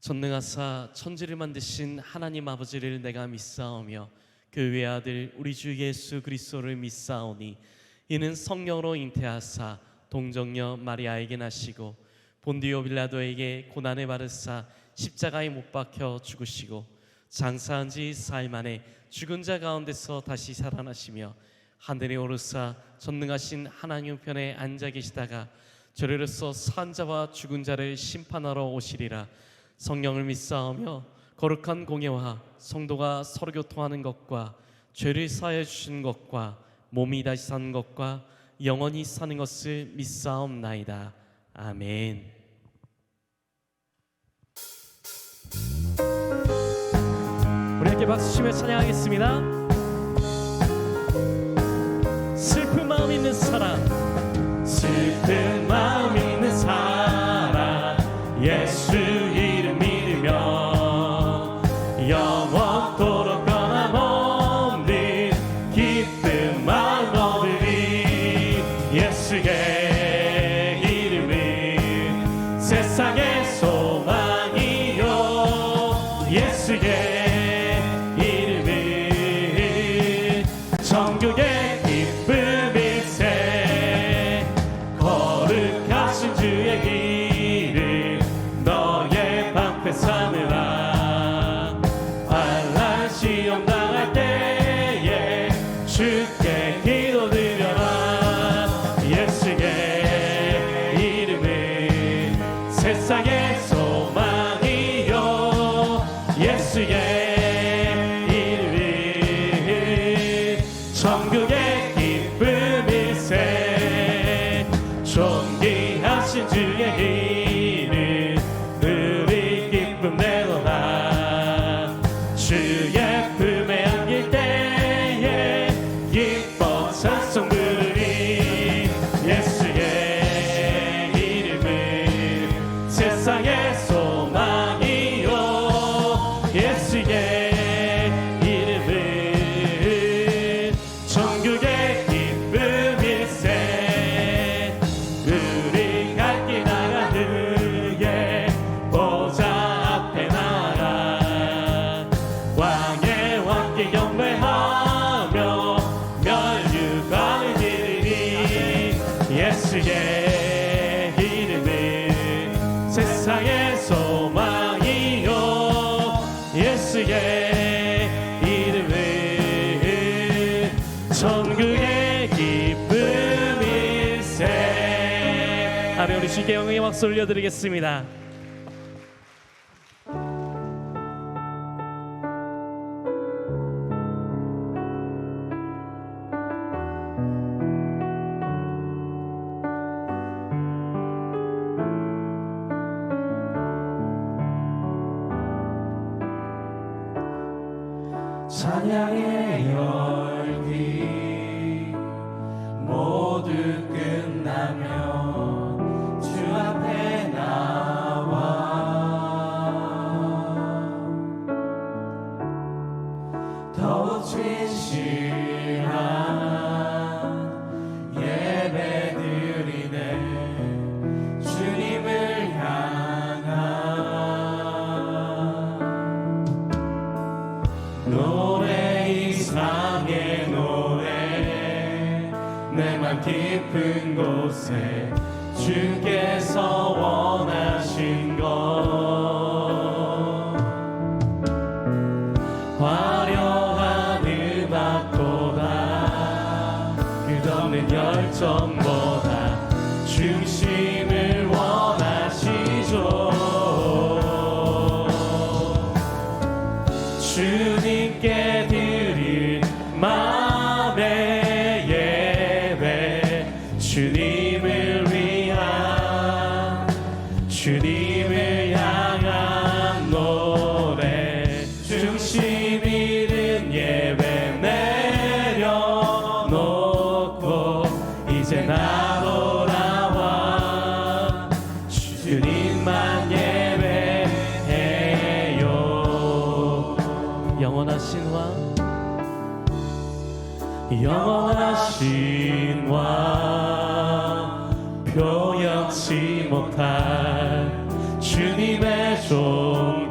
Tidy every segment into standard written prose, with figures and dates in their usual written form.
전능하사 천지를 만드신 하나님 아버지를 내가 믿사오며 그 외아들 우리 주 예수 그리스도를 믿사오니 이는 성령으로 잉태하사 동정녀 마리아에게 나시고 본디오 빌라도에게 고난을 받으사 십자가에 못 박혀 죽으시고 장사한 지 4일 만에 죽은 자 가운데서 다시 살아나시며 하늘에 오르사 전능하신 하나님 우편에 앉아 계시다가 저리로서 산 자와 죽은 자를 심판하러 오시리라. 성령을 믿사오며 거룩한 공예와 성도가 서로 교통하는 것과 죄를 사하여 주시는 것과 몸이 다시 사는 것과 영원히 사는 것을 믿사옵나이다. 아멘. 우리 함께 박수 치며 찬양하겠습니다. 슬픈 마음 있는 사람, 슬픈 마음 있는 사람, 예수 이름 믿으며 영원토록 변함없는 기쁨 마음 얻으리. 예수의 이름은 세상의 소망이요, 예수의 이름은 천국의 기쁨일세. 거룩하신 주의 길을 너의 방패 삼으라. 환난 시험 당할 때에 주께 기도드려라. 예수의 이름은 세상의 소망이요, 예수의 이름은 천국의 기쁨일세. 존귀하신 주의 이름 우리 기쁨 내도다. 주의 품에 안길 때에 기뻐 찬송 부르리. 예수의 이름은 세상의 소망이요, 예수의 이름은 천국의 기쁨일세. 우리 갈 길 나가느에 보좌 앞에 나가 왕의 왕께 경배하며 멸류관을 드리니. 예수의 이름은 세상의 소망이요, 예수의 이름은 천국의 기쁨일세. 아멘. 우리 주께 영광의 박수 올려드리겠습니다. 찬양의 열기 모두 끝나면 주 앞에 나와 더욱 진실한 예배 드리네. 주님을 향한 노래 이상의 노래, 내 맘 깊은 곳에 주께서 원하신 것. 화려한 음악보다 끝없는 열정보다 중심을 원하시죠. 주님께 드릴 마음의 예배, 주님을 위한, 주님을 향한 노래, 중심 잃은 예배 내려놓고 이제 나 돌아와 주님만 예배해요. 영원하신 왕, 영원하신 왕, 표현치 못할 주님의 종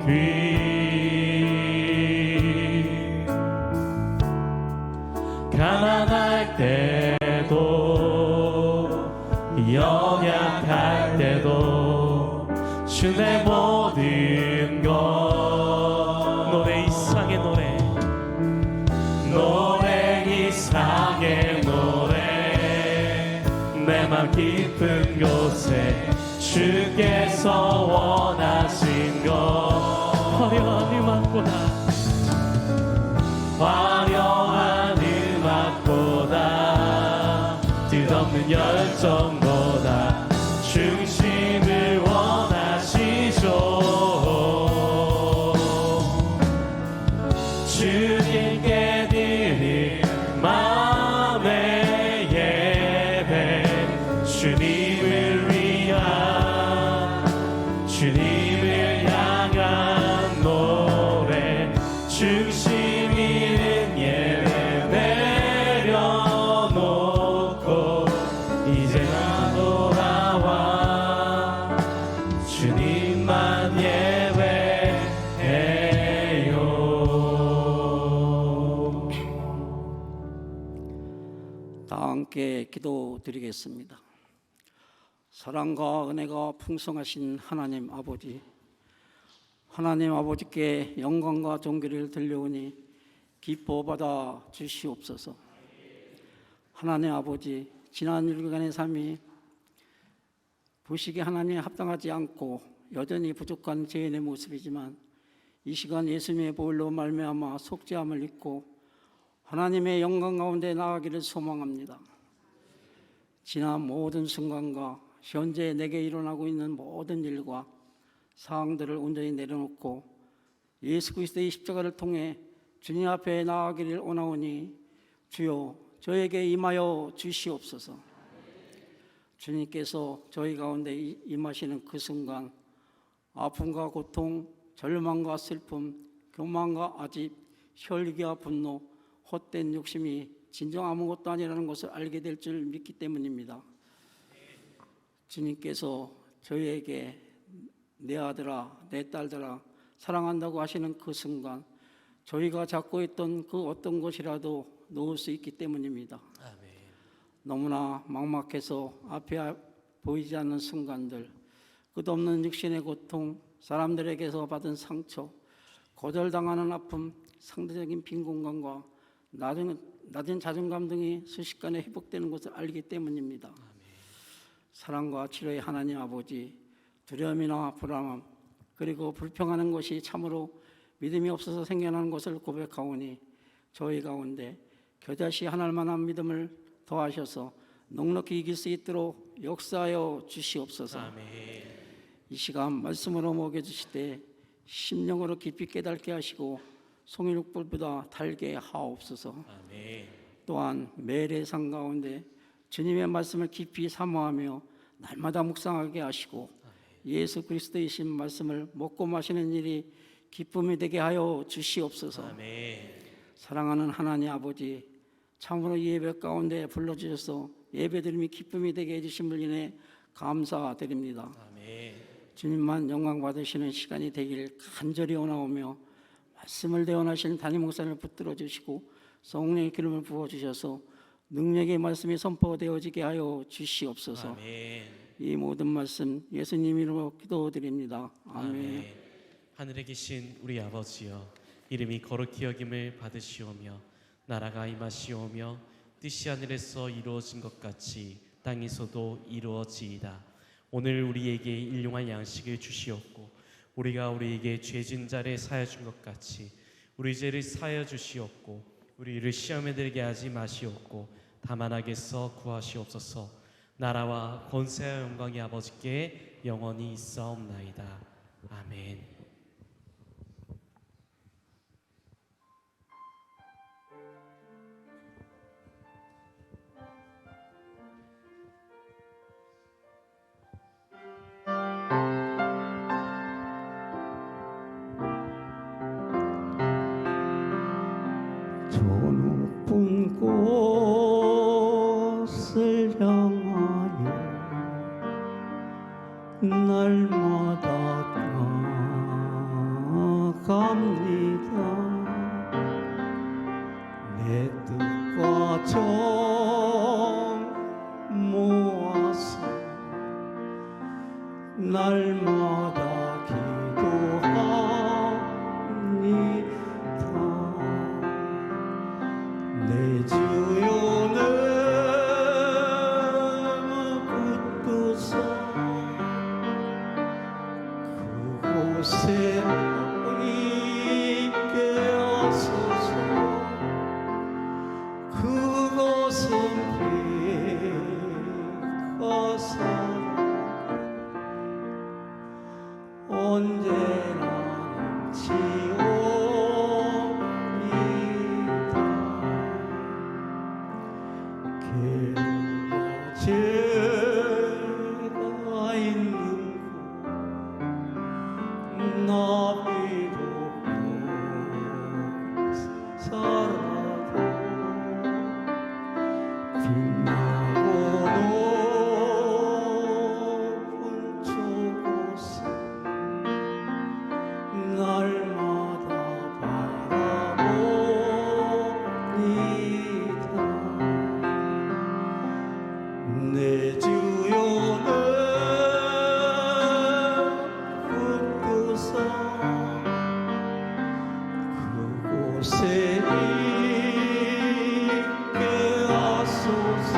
가난할 때도 연약할 때도 주 내 모든 것 노래 이상의 노래 이상의 노래 내 맘 깊은 곳에 주께서 원하신 것 화려한 음악보다 화려한 음악보다 뜻없는 열정보다 중심을 원하시죠. 주님께 드릴 마음의 예배 주님을 위한 주님을 향한 노래 중심 있는 예배 내려놓고 이제 나 돌아와 주님만 예배해요. 다 함께 기도드리겠습니다. 사랑과 은혜가 풍성하신 하나님 아버지, 하나님 아버지께 영광과 존귀를 들려오니 기뻐 받아 주시옵소서. 하나님 아버지, 지난 6일간의 삶이 보시기에 하나님에 합당하지 않고 여전히 부족한 죄인의 모습이지만 이 시간 예수님의 보혈로 말미암아 속죄함을 입고 하나님의 영광 가운데 나아가기를 소망합니다. 지난 모든 순간과 현재 내게 일어나고 있는 모든 일과 사항들을 온전히 내려놓고 예수 그리스도의 십자가를 통해 주님 앞에 나아가기를 원하오니 주여 저에게 임하여 주시옵소서. 주님께서 저희 가운데 임하시는 그 순간 아픔과 고통, 절망과 슬픔, 교만과 아집, 혈기와 분노, 헛된 욕심이 진정 아무것도 아니라는 것을 알게 될 줄 믿기 때문입니다. 주님께서 저희에게 내 아들아, 내 딸들아 사랑한다고 하시는 그 순간 저희가 잡고 있던 그 어떤 것이라도 놓을 수 있기 때문입니다. 아멘. 너무나 막막해서 앞에 보이지 않는 순간들, 끝없는 육신의 고통, 사람들에게서 받은 상처, 거절당하는 아픔, 상대적인 빈 공간과 낮은 자존감 등이 순식간에 회복되는 것을 알기 때문입니다. 사랑과 치료의 하나님 아버지, 두려움이나 불안함 그리고 불평하는 것이 참으로 믿음이 없어서 생겨나는 것을 고백하오니 저희 가운데 겨자씨 하나만한 믿음을 더하셔서 넉넉히 이길 수 있도록 역사하여 주시옵소서. 아멘. 이 시간 말씀으로 먹여주실 때 심령으로 깊이 깨닫게 하시고 송이룩불보다 달게 하옵소서. 아멘. 또한 매일의 삶 가운데 주님의 말씀을 깊이 사모하며 날마다 묵상하게 하시고 예수 그리스도이신 말씀을 먹고 마시는 일이 기쁨이 되게 하여 주시옵소서. 아멘. 사랑하는 하나님 아버지, 참으로 예배 가운데 불러주셔서 예배드림이 기쁨이 되게 해주심을 인해 감사드립니다. 아멘. 주님만 영광 받으시는 시간이 되길 간절히 원하오며 말씀을 대원하시는 담임 목사님을 붙들어 주시고 성령의 기름을 부어주셔서 능력의 말씀이 선포되어지게 하여 주시옵소서. 아멘. 이 모든 말씀 예수님 이름으로 기도드립니다. 아멘. 아멘. 하늘에 계신 우리 아버지여, 이름이 거룩히 여김을 받으시오며 나라가 임하시오며 뜻이 하늘에서 이루어진 것 같이 땅에서도 이루어지이다. 오늘 우리에게 일용할 양식을 주시옵고 우리가 우리에게 죄진 자를 사하여 준 것 같이 우리 죄를 사하여 주시옵고 우리를 시험에 들게 하지 마시옵고 다만 악에서 구하시옵소서. 나라와 권세와 영광이 아버지께 영원히 있사옵나이다. 아멘. 저 높은 곳을 향하여 날마다 날마다 기도합니다. 내 주여는 붙드사 그곳에 있게 하소서. 그것은 빛가사 언제나 넘치옵니다. 죄가 있는 곳 나비도 살아도 빛나고 높은 저곳에 날마다 바라봅니다. 내 주여는 붙드사 그곳에 있게 하소서.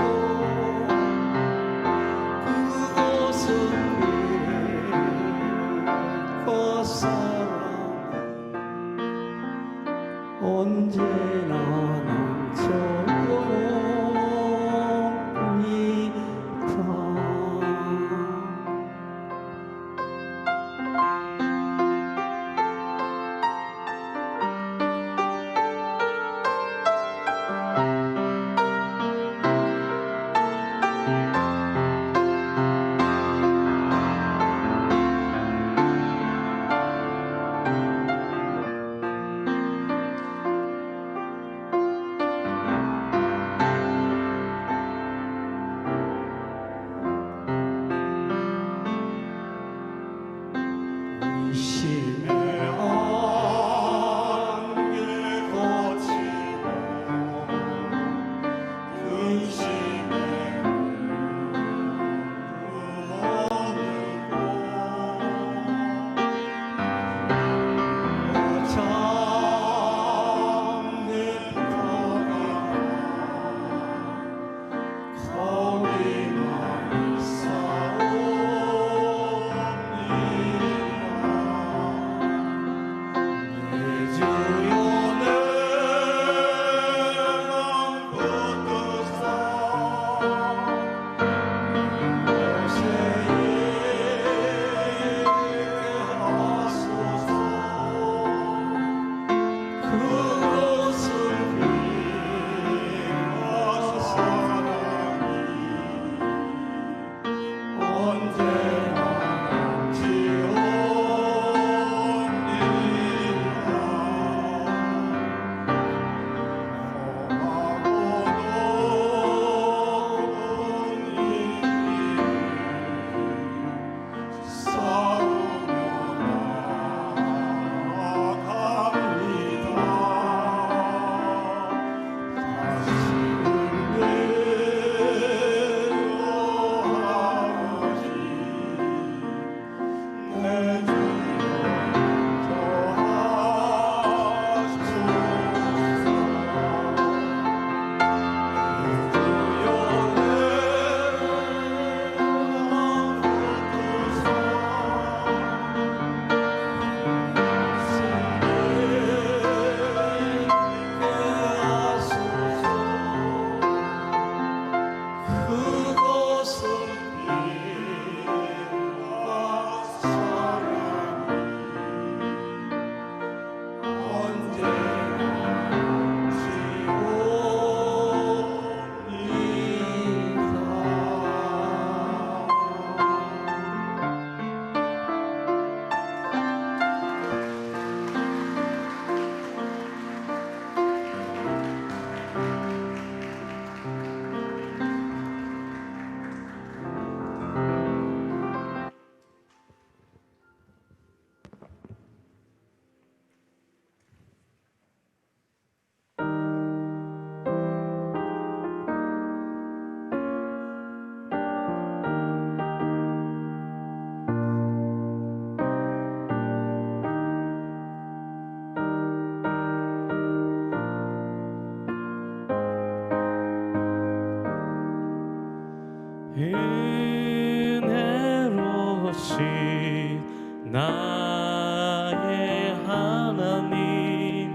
은혜로우신 나의 하나님,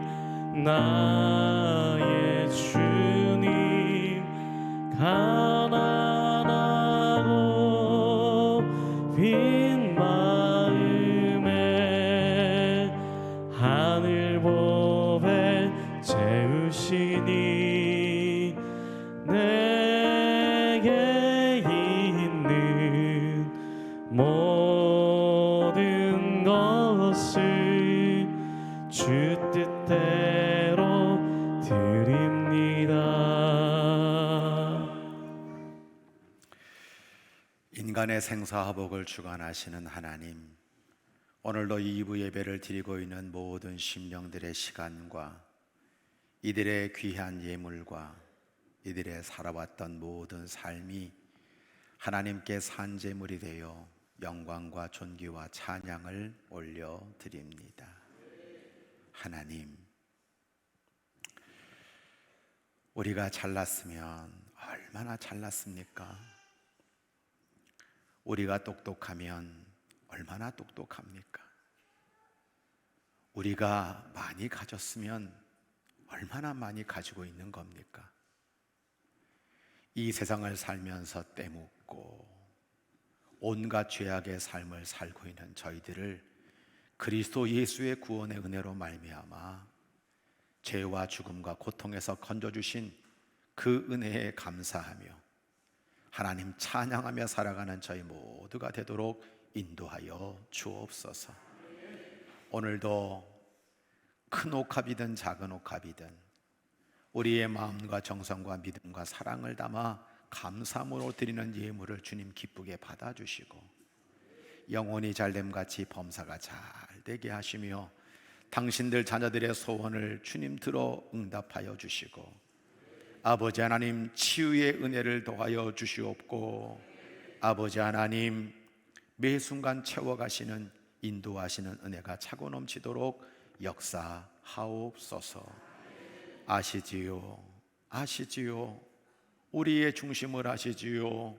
나의 주님, 가난하고 빈 마음에 하늘 보배 채우시니 내게 있는 모든 것을 주 뜻대로 드립니다. 인간의 생사화복을 주관하시는 하나님, 오늘도 2부 예배를 드리고 있는 모든 심령들의 시간과 이들의 귀한 예물과 이들의 살아왔던 모든 삶이 하나님께 산제물이 되어 영광과 존귀와 찬양을 올려드립니다. 하나님, 우리가 잘났으면 얼마나 잘났습니까? 우리가 똑똑하면 얼마나 똑똑합니까? 우리가 많이 가졌으면 얼마나 많이 가지고 있는 겁니까? 이 세상을 살면서 때묻고 온갖 죄악의 삶을 살고 있는 저희들을 그리스도 예수의 구원의 은혜로 말미암아 죄와 죽음과 고통에서 건져주신 그 은혜에 감사하며 하나님 찬양하며 살아가는 저희 모두가 되도록 인도하여 주옵소서. 오늘도 큰 옥합이든 작은 옥합이든 우리의 마음과 정성과 믿음과 사랑을 담아 감사함으로 드리는 예물을 주님 기쁘게 받아주시고 영혼이 잘됨같이 범사가 잘 되게 하시며 당신들 자녀들의 소원을 주님 들어 응답하여 주시고 아버지 하나님 치유의 은혜를 더하여 주시옵고 아버지 하나님 매 순간 채워가시는 인도하시는 은혜가 차고 넘치도록 역사하옵소서. 아시지요, 아시지요, 우리의 중심을 아시지요.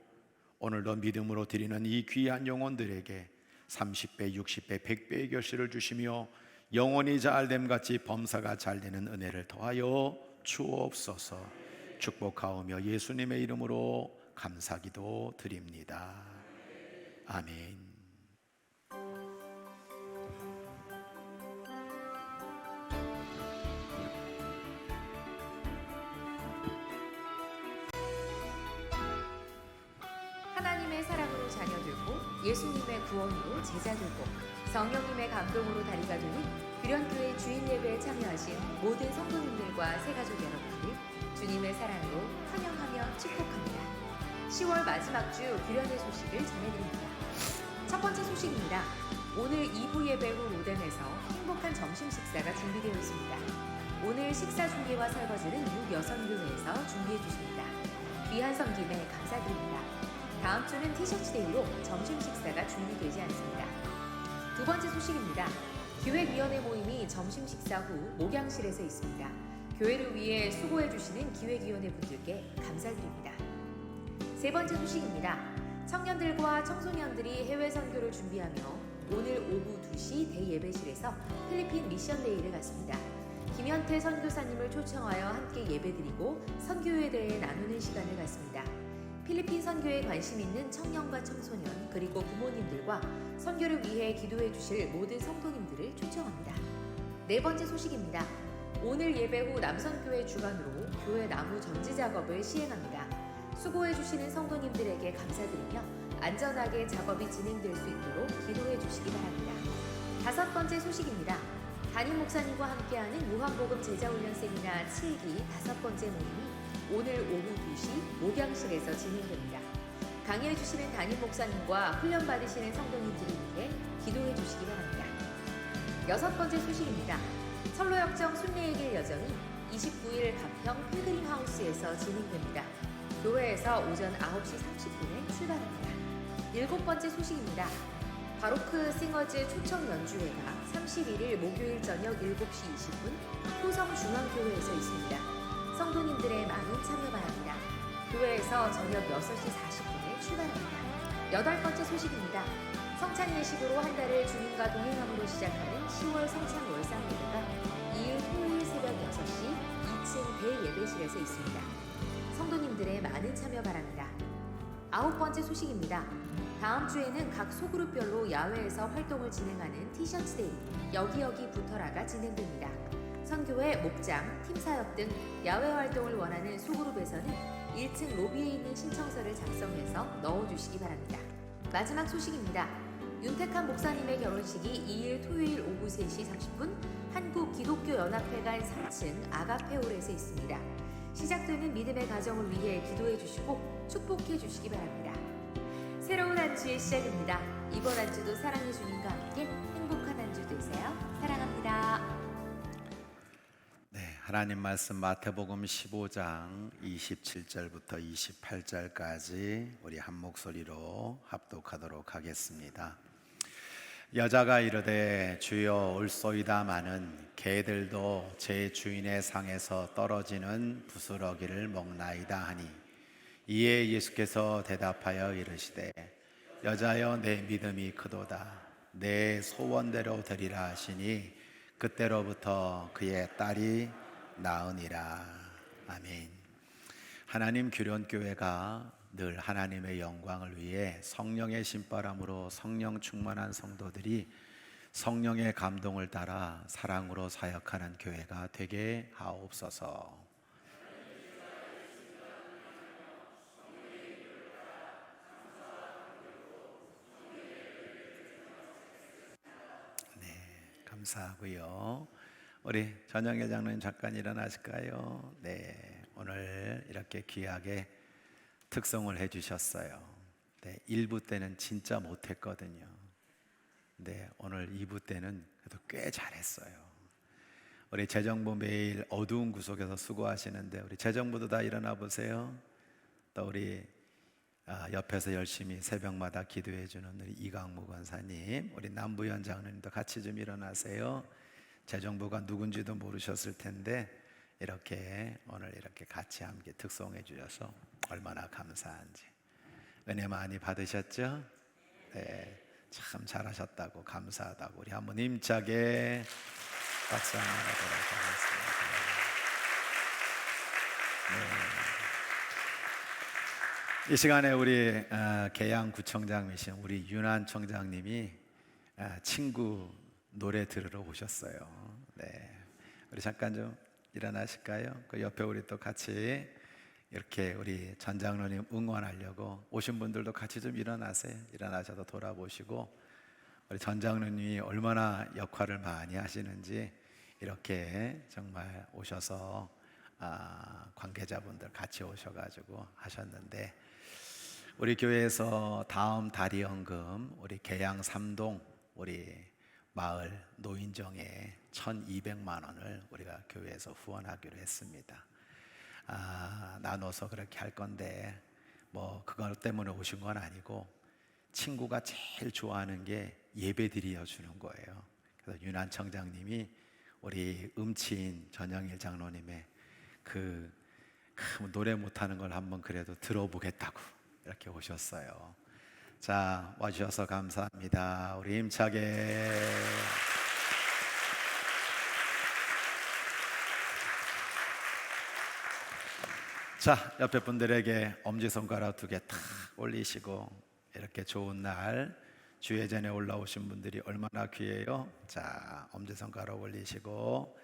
오늘도 믿음으로 드리는 이 귀한 영혼들에게 30배, 60배, 100배의 결실을 주시며 영혼이 잘됨같이 범사가 잘되는 은혜를 더하여 주옵소서. 축복하오며 예수님의 이름으로 감사기도 드립니다. 아멘. 하나님의 사랑으로 자녀들고 예수님의 구원으로 제자들고 성령님의 감동으로 다리가 되는 규련교회 주일 예배에 참여하신 모든 성도님들과 새가족 여러분들 주님의 사랑으로 환영하며 축복합니다. 10월 마지막 주 규련의 소식을 전해드립니다. 첫 번째 소식입니다. 오늘 2부 예배 후 로뎀에서 행복한 점심 식사가 준비되어 있습니다. 오늘 식사 준비와 설거지는 6여선교회에서 준비해 주십니다. 귀한 섬김에 감사드립니다. 다음 주는 티셔츠 데이로 점심 식사가 준비되지 않습니다. 두 번째 소식입니다. 기획위원회 모임이 점심 식사 후 목양실에서 있습니다. 교회를 위해 수고해 주시는 기획위원회 분들께 감사드립니다. 세 번째 소식입니다. 청년들과 청소년들이 해외 선교를 준비하며 오늘 오후 2시 대예배실에서 필리핀 미션 데이를 갖습니다. 김현태 선교사님을 초청하여 함께 예배드리고 선교에 대해 나누는 시간을 갖습니다. 필리핀 선교에 관심 있는 청년과 청소년 그리고 부모님들과 선교를 위해 기도해 주실 모든 성도님들을 초청합니다. 네 번째 소식입니다. 오늘 예배 후 남선교회 주관으로 교회 나무 전지 작업을 시행합니다. 수고해 주시는 성도님들에게 감사드리며 안전하게 작업이 진행될 수 있도록 기도해 주시기 바랍니다. 다섯 번째 소식입니다. 담임 목사님과 함께하는 요한복음 제자훈련 세미나 7기 다섯 번째 모임이 오늘 오후 2시 목양실에서 진행됩니다. 강의해 주시는 담임 목사님과 훈련 받으시는 성도님들을 위해 기도해 주시기 바랍니다. 여섯 번째 소식입니다. 철로역정 순례의 길 여정이 29일 가평 필그림 하우스에서 진행됩니다. 교회에서 오전 9시 30분에 출발합니다. 일곱 번째 소식입니다. 바로크 싱어즈 초청 연주회가 31일 목요일 저녁 7시 20분 효성 중앙교회에서 있습니다. 성도님들의 많은 참여 바랍니다. 교회에서 저녁 6시 40분에 출발합니다. 8번째 소식입니다. 성찬 예식으로 한 달을 주님과 동행함으로 시작하는 10월 성찬 월상 예배가 이일 토요일 새벽 6시 2층 대예배실에서 있습니다. 성도님들의 많은 참여 바랍니다. 9번째 소식입니다. 다음 주에는 각 소그룹별로 야외에서 활동을 진행하는 티셔츠 데이 여기여기 붙어라가 진행됩니다. 선교회, 목장, 팀사역 등 야외 활동을 원하는 소그룹에서는 1층 로비에 있는 신청서를 작성해서 넣어주시기 바랍니다. 마지막 소식입니다. 윤택한 목사님의 결혼식이 2일 토요일 오후 3시 30분 한국기독교연합회관 3층 아가페홀에서 있습니다. 시작되는 믿음의 가정을 위해 기도해 주시고 축복해 주시기 바랍니다. 새로운 한 주의 시작입니다. 이번 한 주도 사랑의 주님과 함께 행복한 한 주 되세요. 사랑합니다. 네, 하나님 말씀 마태복음 15장 27절부터 28절까지 우리 한 목소리로 합독하도록 하겠습니다. 여자가 이르되 주여 올소이다마는 개들도 제 주인의 상에서 떨어지는 부스러기를 먹나이다 하니 이에 예수께서 대답하여 이르시되 여자여 내 믿음이 크도다 내 소원대로 되리라 하시니 그때로부터 그의 딸이 나으니라. 아멘. 하나님 규련교회가 늘 하나님의 영광을 위해 성령의 신바람으로 성령 충만한 성도들이 성령의 감동을 따라 사랑으로 사역하는 교회가 되게 하옵소서. 감사하고요. 우리 전영일 장로님 잠깐 일어나실까요? 네, 오늘 이렇게 귀하게 특송을 해주셨어요. 네, 1부 때는 진짜 못했거든요. 네, 오늘 2부 때는 그래도 꽤 잘했어요. 우리 재정부 매일 어두운 구석에서 수고하시는데 우리 재정부도 다 일어나 보세요. 또 우리 옆에서 열심히 새벽마다 기도해 주는 우리 이강무 권사님, 우리 남부현 장로님도 같이 좀 일어나세요. 재정부가 누군지도 모르셨을 텐데 이렇게 오늘 이렇게 같이 함께 특송해 주셔서 얼마나 감사한지. 은혜 많이 받으셨죠? 네, 참 잘하셨다고 감사하다고 우리 한번 힘차게 박수 한번 하도록 하겠습니다. 네. 이 시간에 우리 계양구청장이신 우리 윤한 청장님이 친구 노래 들으러 오셨어요. 네, 우리 잠깐 좀 일어나실까요? 그 옆에 우리 또 같이 이렇게 우리 전 장로님 응원하려고 오신 분들도 같이 좀 일어나세요. 일어나셔서 돌아보시고 우리 전 장로님이 얼마나 역할을 많이 하시는지 이렇게 정말 오셔서 관계자분들 같이 오셔가지고 하셨는데 우리 교회에서 다음 달이연금 우리 계양 3동 우리 마을 노인정에 1,200만 원을 우리가 교회에서 후원하기로 했습니다. 나눠서 그렇게 할 건데 뭐 그것 때문에 오신 건 아니고 친구가 제일 좋아하는 게 예배 드려 주는 거예요. 그래서 윤한 청장님이 우리 음치인 전영일 장로님의 그 노래 못하는 걸 한번 그래도 들어보겠다고 이렇게 오셨어요. 자, 와주셔서 감사합니다. 우리 힘차게. 자, 옆에 분들에게 엄지손가락 2개 탁 올리시고 이렇게 좋은 날 주의 전에 올라오신 분들이 얼마나 귀해요. 자, 엄지손가락 올리시고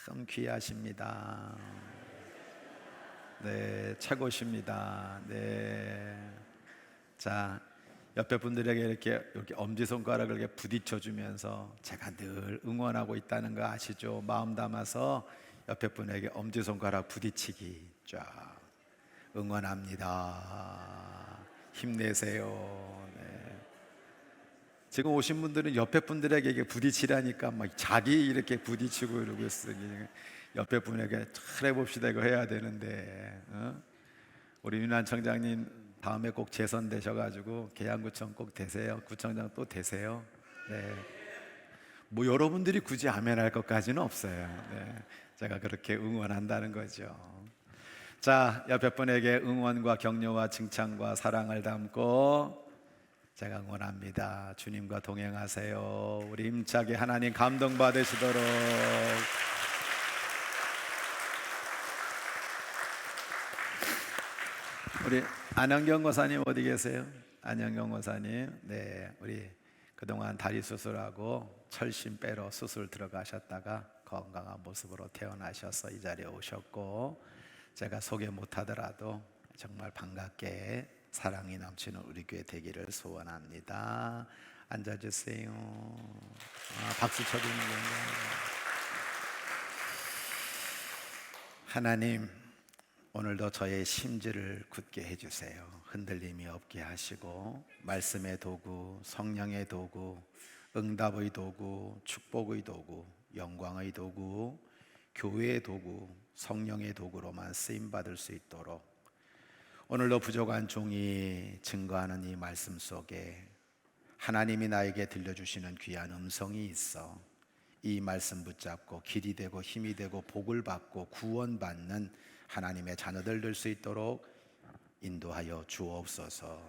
참 귀하십니다. 네, 최고십니다. 네. 자, 옆에 분들에게 이렇게 엄지손가락을 이렇게 부딪혀주면서 제가 늘 응원하고 있다는 거 아시죠? 마음 담아서 옆에 분에게 엄지손가락 부딪히기 쫙 응원합니다. 힘내세요. 네. 지금 오신 분들은 옆에 분들에게 이게 부딪히라니까 막 자기 이렇게 부딪히고 이러고 있으니 옆에 분에게 잘 해봅시다 이거 해야 되는데 우리 윤한 청장님 다음에 꼭 재선 되셔가지고 계양구청 꼭 되세요. 구청장 또 되세요. 네. 뭐 여러분들이 굳이 아멘할 것까지는 없어요. 네. 제가 그렇게 응원한다는 거죠. 자, 옆에 분에게 응원과 격려와 칭찬과 사랑을 담고 제가 응원합니다. 주님과 동행하세요. 우리 힘차게 하나님 감동 받으시도록. 우리 안영경 권사님 어디 계세요? 안영경 권사님, 네, 우리 그동안 다리 수술하고 철심 빼러 수술 들어가셨다가 건강한 모습으로 태어나셔서 이 자리에 오셨고, 제가 소개 못하더라도 정말 반갑게 사랑이 넘치는 우리 교회 되기를 소원합니다. 앉아주세요. 박수 쳐주는 건가요? 하나님, 오늘도 저의 심지를 굳게 해주세요. 흔들림이 없게 하시고 말씀의 도구, 성령의 도구, 응답의 도구, 축복의 도구, 영광의 도구, 교회의 도구, 성령의 도구로만 쓰임받을 수 있도록 오늘도 부족한 종이 증거하는 이 말씀 속에 하나님이 나에게 들려주시는 귀한 음성이 있어 이 말씀 붙잡고 길이 되고 힘이 되고 복을 받고 구원받는 하나님의 자녀들 될 수 있도록 인도하여 주옵소서.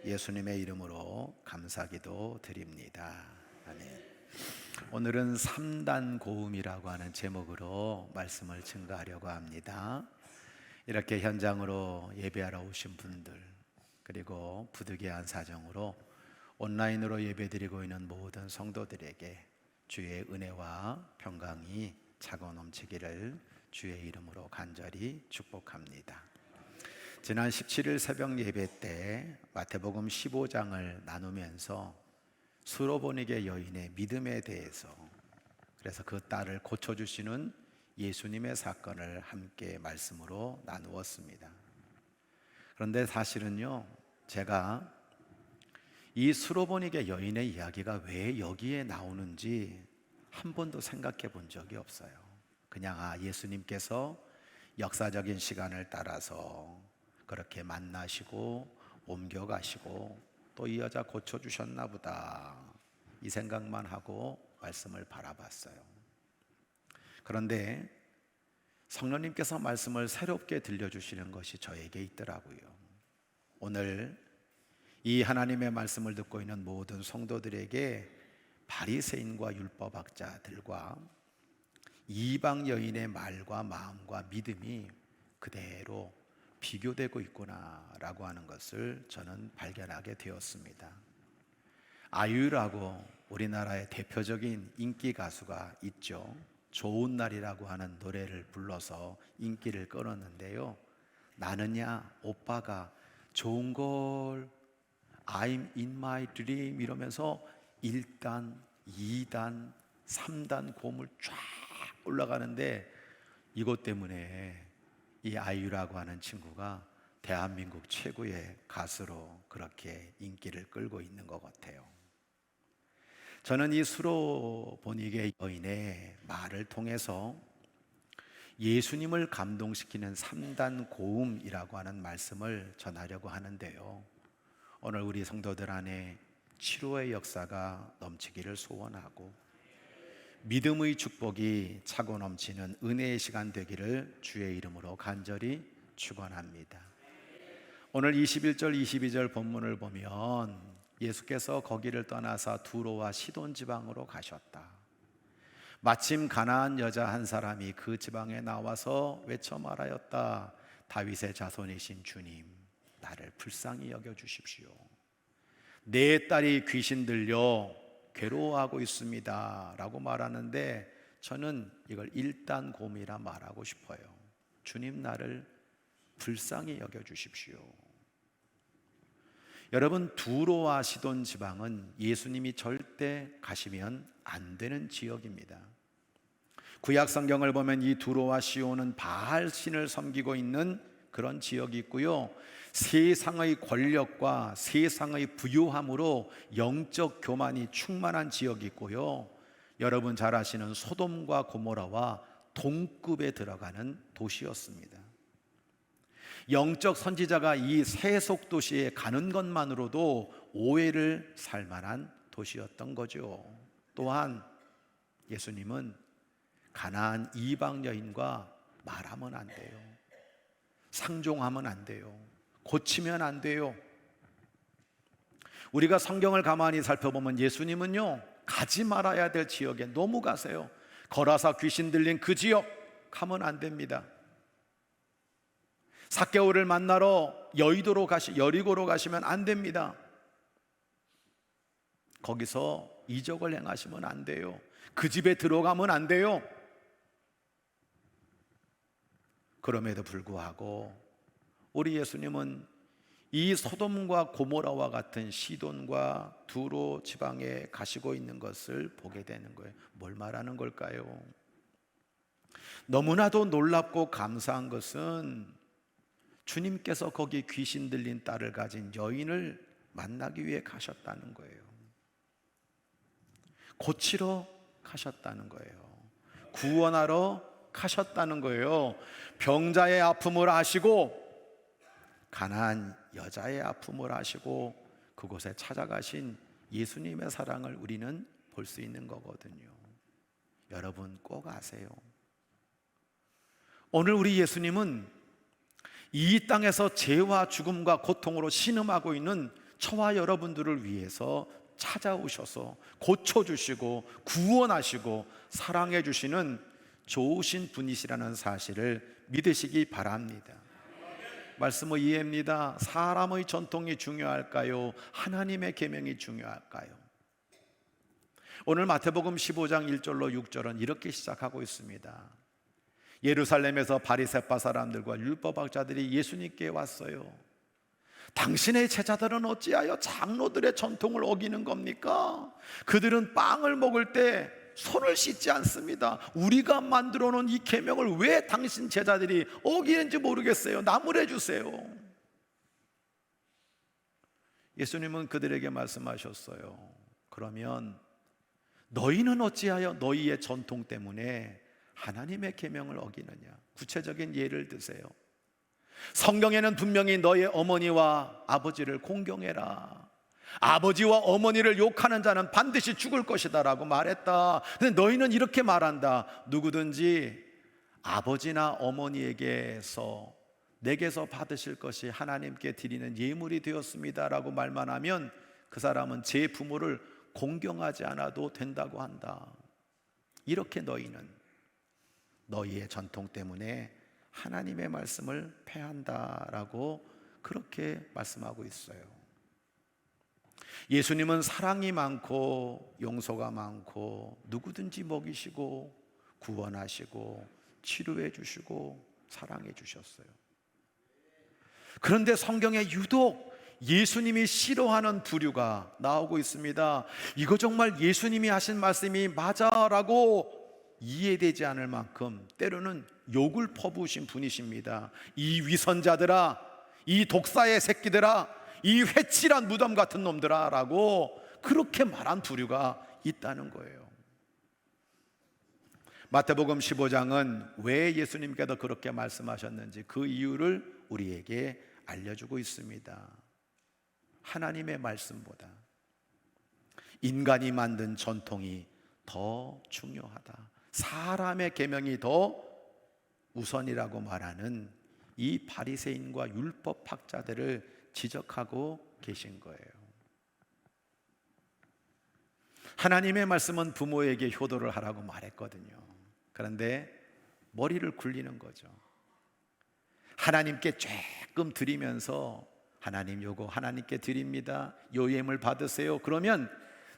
예수님의 이름으로 감사기도 드립니다. 아멘. 오늘은 3단 고음이라고 하는 제목으로 말씀을 증거하려고 합니다. 이렇게 현장으로 예배하러 오신 분들, 그리고 부득이한 사정으로 온라인으로 예배드리고 있는 모든 성도들에게 주의 은혜와 평강이 차고 넘치기를 주의 이름으로 간절히 축복합니다. 지난 17일 새벽 예배 때 마태복음 15장을 나누면서 수로보니게 여인의 믿음에 대해서, 그래서 그 딸을 고쳐주시는 예수님의 사건을 함께 말씀으로 나누었습니다. 그런데 사실은요, 제가 이 수로보니게 여인의 이야기가 왜 여기에 나오는지 한 번도 생각해 본 적이 없어요. 그냥 예수님께서 역사적인 시간을 따라서 그렇게 만나시고 옮겨가시고 또 이 여자 고쳐주셨나 보다, 이 생각만 하고 말씀을 바라봤어요. 그런데 성령님께서 말씀을 새롭게 들려주시는 것이 저에게 있더라고요. 오늘 이 하나님의 말씀을 듣고 있는 모든 성도들에게 바리새인과 율법학자들과 이방 여인의 말과 마음과 믿음이 그대로 비교되고 있구나라고 하는 것을 저는 발견하게 되었습니다. 아유라고 우리나라의 대표적인 인기 가수가 있죠. 좋은 날이라고 하는 노래를 불러서 인기를 끌었는데요, 나는야 오빠가 좋은 걸 I'm in my dream 이러면서 1단, 2단, 3단 고음을 쫙 올라가는데, 이것 때문에 이 아이유라고 하는 친구가 대한민국 최고의 가수로 그렇게 인기를 끌고 있는 것 같아요. 저는 이 수로보니게 여인의 말을 통해서 예수님을 감동시키는 3단 고음이라고 하는 말씀을 전하려고 하는데요, 오늘 우리 성도들 안에 치료의 역사가 넘치기를 소원하고 믿음의 축복이 차고 넘치는 은혜의 시간 되기를 주의 이름으로 간절히 축원합니다. 오늘 21절 22절 본문을 보면 예수께서 거기를 떠나서 두로와 시돈 지방으로 가셨다. 마침 가나안 여자 한 사람이 그 지방에 나와서 외쳐 말하였다. 다윗의 자손이신 주님, 나를 불쌍히 여겨 주십시오. 내 딸이 귀신 들려 괴로워하고 있습니다 라고 말하는데, 저는 이걸 1단 고음이라 말하고 싶어요. 주님, 나를 불쌍히 여겨 주십시오. 여러분, 두로와 시돈 지방은 예수님이 절대 가시면 안 되는 지역입니다. 구약 성경을 보면 이 두로와 시온은 바알 신을 섬기고 있는 그런 지역이 있고요, 세상의 권력과 세상의 부유함으로 영적 교만이 충만한 지역이 있고요, 여러분 잘 아시는 소돔과 고모라와 동급에 들어가는 도시였습니다. 영적 선지자가 이 세속 도시에 가는 것만으로도 오해를 살 만한 도시였던 거죠. 또한 예수님은 가나안 이방 여인과 말하면 안 돼요. 상종하면 안 돼요. 고치면 안 돼요. 우리가 성경을 가만히 살펴보면 예수님은요, 가지 말아야 될 지역에 너무 가세요. 거라사 귀신 들린 그 지역 가면 안 됩니다. 삭개오를 만나러 여리고로 가시면 안 됩니다. 거기서 이적을 행하시면 안 돼요. 그 집에 들어가면 안 돼요. 그럼에도 불구하고 우리 예수님은 이 소돔과 고모라와 같은 시돈과 두로 지방에 가시고 있는 것을 보게 되는 거예요. 뭘 말하는 걸까요? 너무나도 놀랍고 감사한 것은 주님께서 거기 귀신 들린 딸을 가진 여인을 만나기 위해 가셨다는 거예요. 고치러 가셨다는 거예요. 구원하러 가셨다는 거예요. 병자의 아픔을 아시고 가난한 여자의 아픔을 아시고 그곳에 찾아가신 예수님의 사랑을 우리는 볼 수 있는 거거든요. 여러분 꼭 아세요. 오늘 우리 예수님은 이 땅에서 죄와 죽음과 고통으로 신음하고 있는 저와 여러분들을 위해서 찾아오셔서 고쳐주시고 구원하시고 사랑해 주시는 좋으신 분이시라는 사실을 믿으시기 바랍니다. 말씀의 이해입니다. 사람의 전통이 중요할까요? 하나님의 계명이 중요할까요? 오늘 마태복음 15장 1절로 6절은 이렇게 시작하고 있습니다. 예루살렘에서 바리새파 사람들과 율법학자들이 예수님께 왔어요. 당신의 제자들은 어찌하여 장로들의 전통을 어기는 겁니까? 그들은 빵을 먹을 때 손을 씻지 않습니다. 우리가 만들어 놓은 이 계명을 왜 당신 제자들이 어기는지 모르겠어요. 나무래 주세요. 예수님은 그들에게 말씀하셨어요. 그러면 너희는 어찌하여 너희의 전통 때문에 하나님의 계명을 어기느냐? 구체적인 예를 드세요. 성경에는 분명히 너의 어머니와 아버지를 공경해라, 아버지와 어머니를 욕하는 자는 반드시 죽을 것이다 라고 말했다. 근데 너희는 이렇게 말한다. 누구든지 아버지나 어머니에게서 내게서 받으실 것이 하나님께 드리는 예물이 되었습니다 라고 말만 하면 그 사람은 제 부모를 공경하지 않아도 된다고 한다. 이렇게 너희는 너희의 전통 때문에 하나님의 말씀을 패한다라고 그렇게 말씀하고 있어요. 예수님은 사랑이 많고 용서가 많고 누구든지 먹이시고 구원하시고 치료해 주시고 사랑해 주셨어요. 그런데 성경에 유독 예수님이 싫어하는 부류가 나오고 있습니다. 이거 정말 예수님이 하신 말씀이 맞아라고 이해되지 않을 만큼 때로는 욕을 퍼부으신 분이십니다. 이 위선자들아, 이 독사의 새끼들아, 이 회칠한 무덤 같은 놈들아 라고 그렇게 말한 부류가 있다는 거예요. 마태복음 15장은 왜 예수님께서 그렇게 말씀하셨는지 그 이유를 우리에게 알려주고 있습니다. 하나님의 말씀보다 인간이 만든 전통이 더 중요하다, 사람의 계명이 더 우선이라고 말하는 이 바리새인과 율법학자들을 지적하고 계신 거예요. 하나님의 말씀은 부모에게 효도를 하라고 말했거든요. 그런데 머리를 굴리는 거죠. 하나님께 조금 드리면서 하나님 요거 하나님께 드립니다, 요 예물 받으세요. 그러면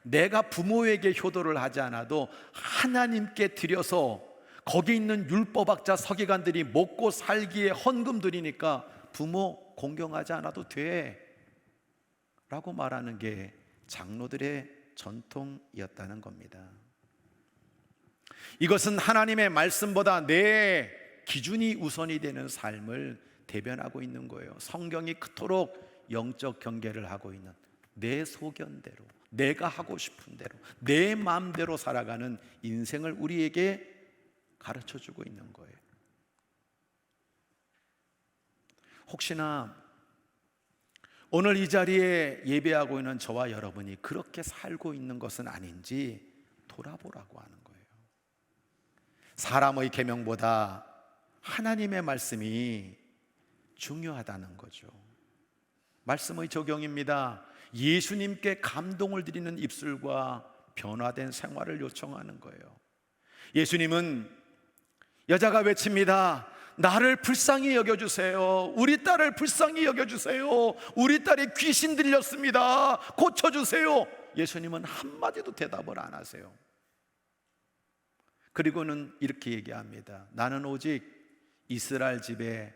내가 부모에게 효도를 하지 않아도 하나님께 드려서 거기 있는 율법학자 서기관들이 먹고 살기에 헌금 드리니까 부모 공경하지 않아도 돼 라고 말하는 게 장로들의 전통이었다는 겁니다. 이것은 하나님의 말씀보다 내 기준이 우선이 되는 삶을 대변하고 있는 거예요. 성경이 그토록 영적 경계를 하고 있는 내 소견대로, 내가 하고 싶은 대로, 내 마음대로 살아가는 인생을 우리에게 가르쳐주고 있는 거예요. 혹시나 오늘 이 자리에 예배하고 있는 저와 여러분이 그렇게 살고 있는 것은 아닌지 돌아보라고 하는 거예요. 사람의 계명보다 하나님의 말씀이 중요하다는 거죠. 말씀의 적용입니다. 예수님께 감동을 드리는 입술과 변화된 생활을 요청하는 거예요. 예수님은 여자가 외칩니다. 나를 불쌍히 여겨주세요. 우리 딸을 불쌍히 여겨주세요. 우리 딸이 귀신 들렸습니다. 고쳐주세요. 예수님은 한마디도 대답을 안 하세요. 그리고는 이렇게 얘기합니다. 나는 오직 이스라엘 집에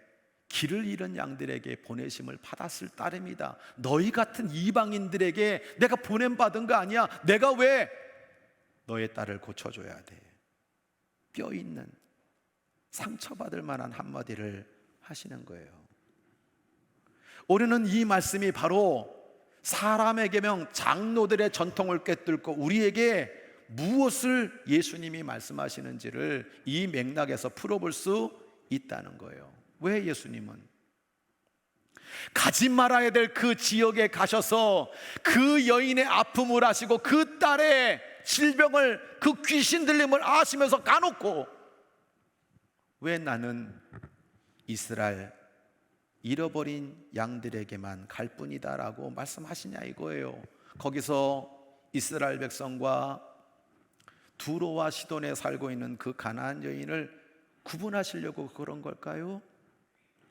길을 잃은 양들에게 보내심을 받았을 따름이다. 너희 같은 이방인들에게 내가 보냄받은 거 아니야. 내가 왜 너의 딸을 고쳐줘야 돼. 뼈 있는 상처받을 만한 한마디를 하시는 거예요. 우리는 이 말씀이 바로 사람의 계명, 장로들의 전통을 꿰뚫고 우리에게 무엇을 예수님이 말씀하시는지를 이 맥락에서 풀어볼 수 있다는 거예요. 왜 예수님은 가지 말아야 될 그 지역에 가셔서 그 여인의 아픔을 아시고 그 딸의 질병을, 그 귀신 들림을 아시면서 까놓고 왜 나는 이스라엘 잃어버린 양들에게만 갈 뿐이다 라고 말씀하시냐 이거예요. 거기서 이스라엘 백성과 두로와 시돈에 살고 있는 그 가나안 여인을 구분하시려고 그런 걸까요?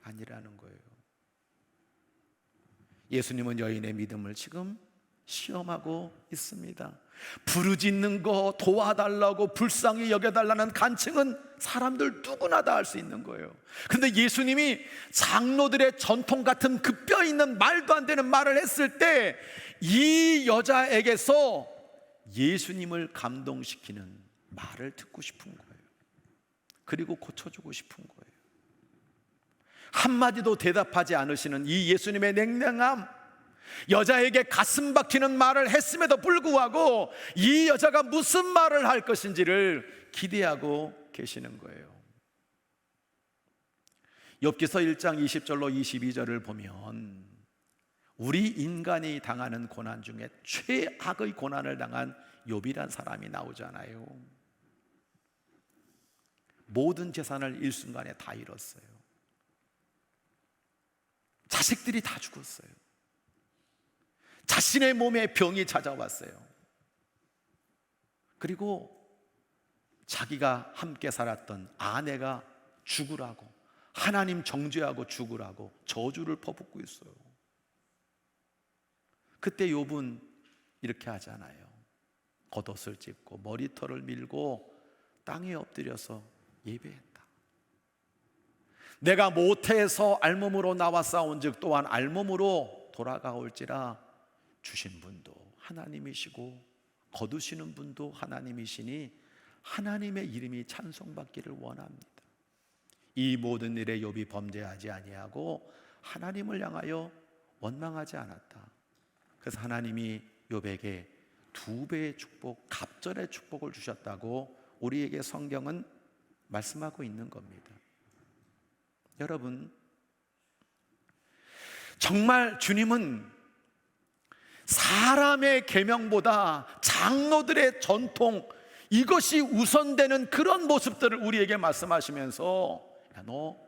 아니라는 거예요. 예수님은 여인의 믿음을 지금 시험하고 있습니다. 부르짖는 거, 도와달라고, 불쌍히 여겨달라는 간청은 사람들 누구나 다 할 수 있는 거예요. 그런데 예수님이 장로들의 전통 같은 그 뼈 있는 말도 안 되는 말을 했을 때 이 여자에게서 예수님을 감동시키는 말을 듣고 싶은 거예요. 그리고 고쳐주고 싶은 거예요. 한마디도 대답하지 않으시는 이 예수님의 냉랭함, 여자에게 가슴 박히는 말을 했음에도 불구하고 이 여자가 무슨 말을 할 것인지를 기대하고 계시는 거예요. 욥기서 1장 20절로 22절을 보면 우리 인간이 당하는 고난 중에 최악의 고난을 당한 욥이란 사람이 나오잖아요. 모든 재산을 일순간에 다 잃었어요. 자식들이 다 죽었어요. 자신의 몸에 병이 찾아왔어요. 그리고 자기가 함께 살았던 아내가 죽으라고, 하나님 정죄하고 죽으라고 저주를 퍼붓고 있어요. 그때 욥은 이렇게 하잖아요. 겉옷을 찢고 머리털을 밀고 땅에 엎드려서 예배했다. 내가 모태에서 알몸으로 나와 싸운즉 또한 알몸으로 돌아가올지라 주신 분도 하나님이시고 거두시는 분도 하나님이시니 하나님의 이름이 찬송받기를 원합니다. 이 모든 일에 욥이 범죄하지 아니하고 하나님을 향하여 원망하지 않았다. 그래서 하나님이 욥에게 2배의 축복, 갑절의 축복을 주셨다고 우리에게 성경은 말씀하고 있는 겁니다. 여러분, 정말 주님은 사람의 계명보다 장로들의 전통, 이것이 우선되는 그런 모습들을 우리에게 말씀하시면서 야, 너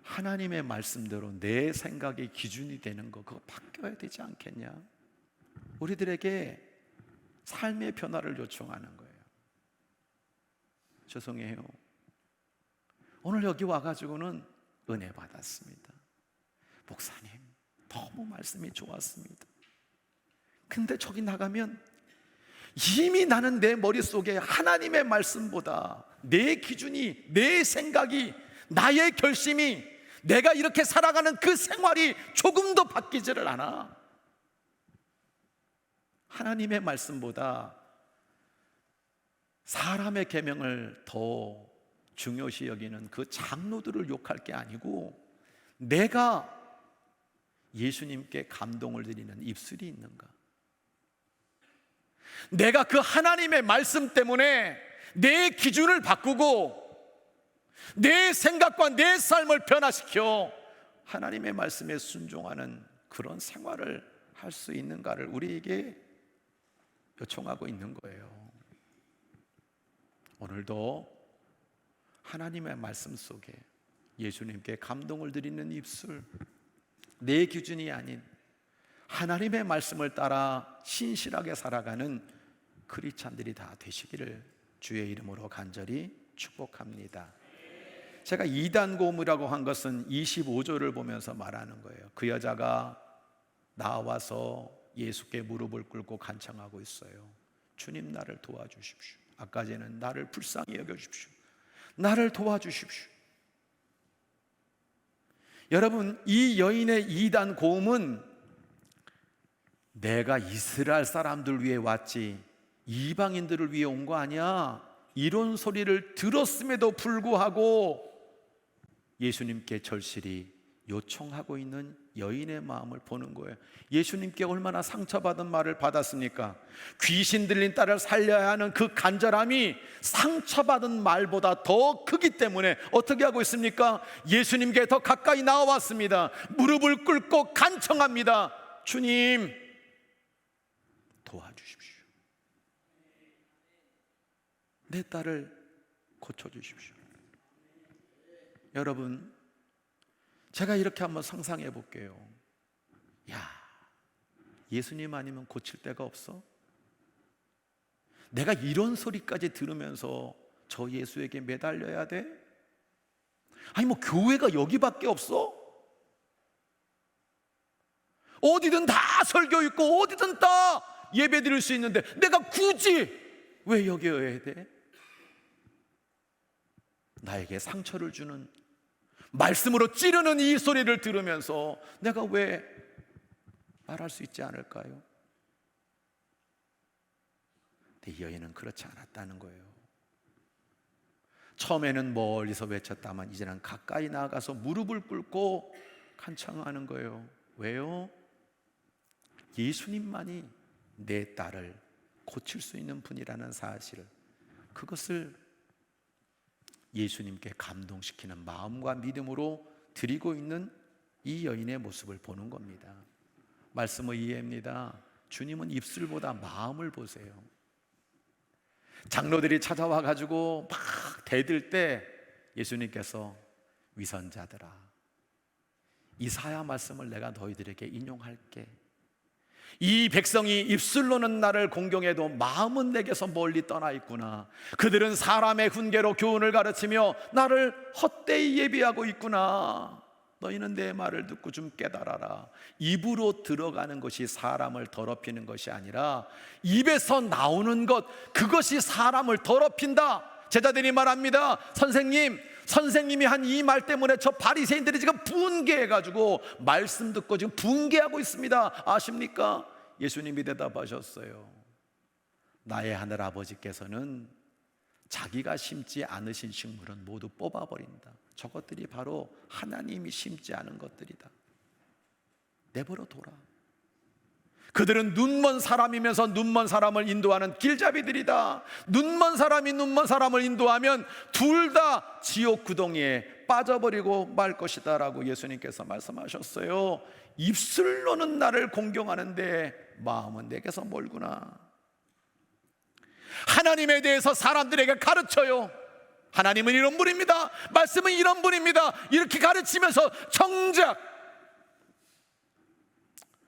하나님의 말씀대로 내 생각의 기준이 되는 거 그거 바뀌어야 되지 않겠냐? 우리들에게 삶의 변화를 요청하는 거예요. 죄송해요. 오늘 여기 와가지고는 은혜 받았습니다. 목사님 너무 말씀이 좋았습니다. 근데 저기 나가면 이미 나는 내 머릿속에 하나님의 말씀보다 내 기준이, 내 생각이, 나의 결심이, 내가 이렇게 살아가는 그 생활이 조금도 바뀌지를 않아. 하나님의 말씀보다 사람의 계명을 더 중요시 여기는 그 장로들을 욕할 게 아니고 내가 예수님께 감동을 드리는 입술이 있는가? 내가 그 하나님의 말씀 때문에 내 기준을 바꾸고 내 생각과 내 삶을 변화시켜 하나님의 말씀에 순종하는 그런 생활을 할 수 있는가를 우리에게 요청하고 있는 거예요. 오늘도 하나님의 말씀 속에 예수님께 감동을 드리는 입술, 내 기준이 아닌 하나님의 말씀을 따라 신실하게 살아가는 크리스찬들이 다 되시기를 주의 이름으로 간절히 축복합니다. 제가 2단 고음이라고 한 것은 25절을 보면서 말하는 거예요. 그 여자가 나와서 예수께 무릎을 꿇고 간청하고 있어요. 주님, 나를 도와주십시오. 아까 전에는 나를 불쌍히 여겨주십시오. 나를 도와주십시오. 여러분, 이 여인의 2단 고음은 내가 이스라엘 사람들 위해 왔지 이방인들을 위해 온 거 아니야, 이런 소리를 들었음에도 불구하고 예수님께 절실히 요청하고 있는 여인의 마음을 보는 거예요. 예수님께 얼마나 상처받은 말을 받았습니까? 귀신 들린 딸을 살려야 하는 그 간절함이 상처받은 말보다 더 크기 때문에 어떻게 하고 있습니까? 예수님께 더 가까이 나와왔습니다. 무릎을 꿇고 간청합니다. 주님, 도와주십시오. 내 딸을 고쳐주십시오. 여러분, 제가 이렇게 한번 상상해 볼게요. 야, 예수님 아니면 고칠 데가 없어? 내가 이런 소리까지 들으면서 저 예수에게 매달려야 돼? 아니 뭐 교회가 여기밖에 없어? 어디든 다 설교 있고 어디든 다 예배 드릴 수 있는데 내가 굳이 왜 여기 와야 돼? 나에게 상처를 주는, 말씀으로 찌르는 이 소리를 들으면서 내가 왜 말할 수 있지 않을까요? 근데 이 여인은 그렇지 않았다는 거예요. 처음에는 멀리서 외쳤다만 이제는 가까이 나가서 무릎을 꿇고 간청하는 거예요. 왜요? 예수님만이 내 딸을 고칠 수 있는 분이라는 사실, 그것을 예수님께 감동시키는 마음과 믿음으로 드리고 있는 이 여인의 모습을 보는 겁니다. 말씀의 이해입니다. 주님은 입술보다 마음을 보세요. 장로들이 찾아와 가지고 막 대들 때 예수님께서 위선자들아, 이사야 말씀을 내가 너희들에게 인용할게. 이 백성이 입술로는 나를 공경해도 마음은 내게서 멀리 떠나 있구나. 그들은 사람의 훈계로 교훈을 가르치며 나를 헛되이 예비하고 있구나. 너희는 내 말을 듣고 좀 깨달아라. 입으로 들어가는 것이 사람을 더럽히는 것이 아니라 입에서 나오는 것, 그것이 사람을 더럽힌다. 제자들이 말합니다. 선생님이 한 이 말 때문에 저 바리새인들이 지금 분개해가지고 말씀 듣고 지금 분개하고 있습니다. 아십니까? 예수님이 대답하셨어요. 나의 하늘 아버지께서는 자기가 심지 않으신 식물은 모두 뽑아버린다. 저것들이 바로 하나님이 심지 않은 것들이다. 내버려 둬라. 그들은 눈먼 사람이면서 눈먼 사람을 인도하는 길잡이들이다. 눈먼 사람이 눈먼 사람을 인도하면 둘 다 지옥 구덩이에 빠져버리고 말 것이다 라고 예수님께서 말씀하셨어요. 입술로는 나를 공경하는데 마음은 내게서 멀구나. 하나님에 대해서 사람들에게 가르쳐요. 하나님은 이런 분입니다. 말씀은 이런 분입니다. 이렇게 가르치면서 정작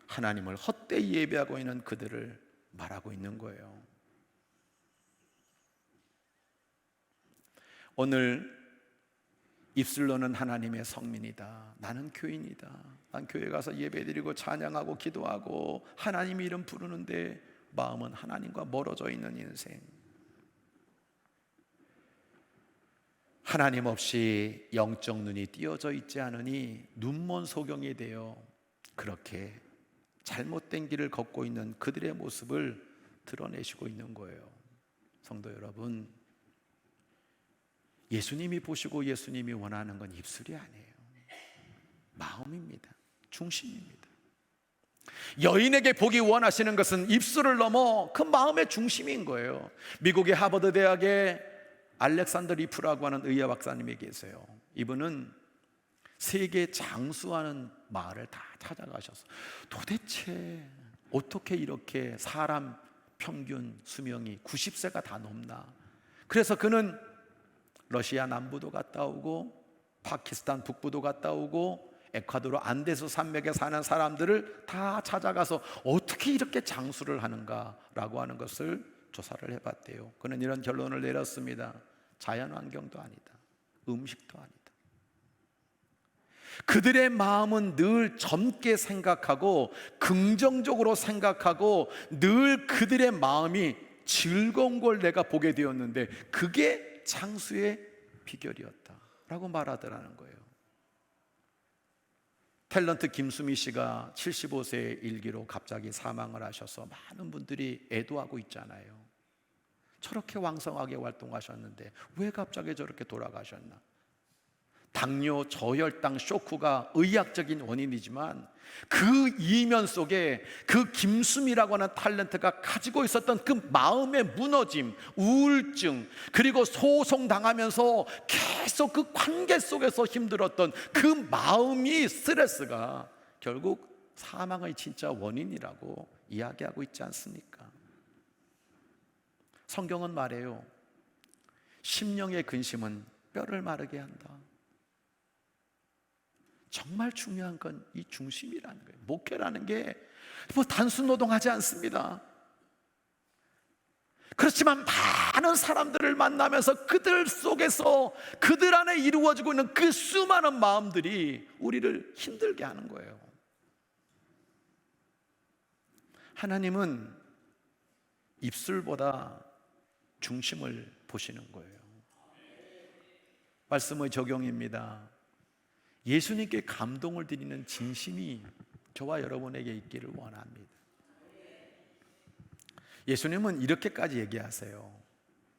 하나님을 헛되이 예배하고 있는 그들을 말하고 있는 거예요. 오늘 입술로는 하나님의 성민이다, 나는 교인이다, 난 교회 가서 예배드리고 찬양하고 기도하고 하나님 이름 부르는데 마음은 하나님과 멀어져 있는 인생. 하나님 없이 영적 눈이 띄어져 있지 않으니 눈먼 소경이 되어 그렇게 잘못된 길을 걷고 있는 그들의 모습을 드러내시고 있는 거예요. 성도 여러분, 예수님이 보시고 예수님이 원하는 건 입술이 아니에요. 마음입니다. 중심입니다. 여인에게 보기 원하시는 것은 입술을 넘어 그 마음의 중심인 거예요. 미국의 하버드 대학의 알렉산더 리프라고 하는 의학 박사님이 계세요. 이분은 세계 장수하는 마을을 다 찾아가셔서 도대체 어떻게 이렇게 사람 평균 수명이 90세가 다 넘나. 그래서 그는 러시아 남부도 갔다 오고 파키스탄 북부도 갔다 오고 에콰도르 안데스 산맥에 사는 사람들을 다 찾아가서 어떻게 이렇게 장수를 하는가라고 하는 것을 조사를 해봤대요. 그는 이런 결론을 내렸습니다. 자연환경도 아니다, 음식도 아니다. 그들의 마음은 늘 젊게 생각하고 긍정적으로 생각하고 늘 그들의 마음이 즐거운 걸 내가 보게 되었는데 그게 장수의 비결이었다라고 말하더라는 거예요. 탤런트 김수미 씨가 75세의 일기로 갑자기 사망을 하셔서 많은 분들이 애도하고 있잖아요. 저렇게 왕성하게 활동하셨는데 왜 갑자기 저렇게 돌아가셨나? 당뇨, 저혈당, 쇼크가 의학적인 원인이지만 그 이면 속에 그 김수미라고 하는 탤런트가 가지고 있었던 그 마음의 무너짐, 우울증, 그리고 소송당하면서 계속 그 관계 속에서 힘들었던 그 마음이, 스트레스가 결국 사망의 진짜 원인이라고 이야기하고 있지 않습니까? 성경은 말해요. 심령의 근심은 뼈를 마르게 한다. 정말 중요한 건 이 중심이라는 거예요. 목회라는 게 뭐 단순 노동하지 않습니다. 그렇지만 많은 사람들을 만나면서 그들 속에서 그들 안에 이루어지고 있는 그 수많은 마음들이 우리를 힘들게 하는 거예요. 하나님은 입술보다 중심을 보시는 거예요. 말씀의 적용입니다. 예수님께 감동을 드리는 진심이 저와 여러분에게 있기를 원합니다. 예수님은 이렇게까지 얘기하세요.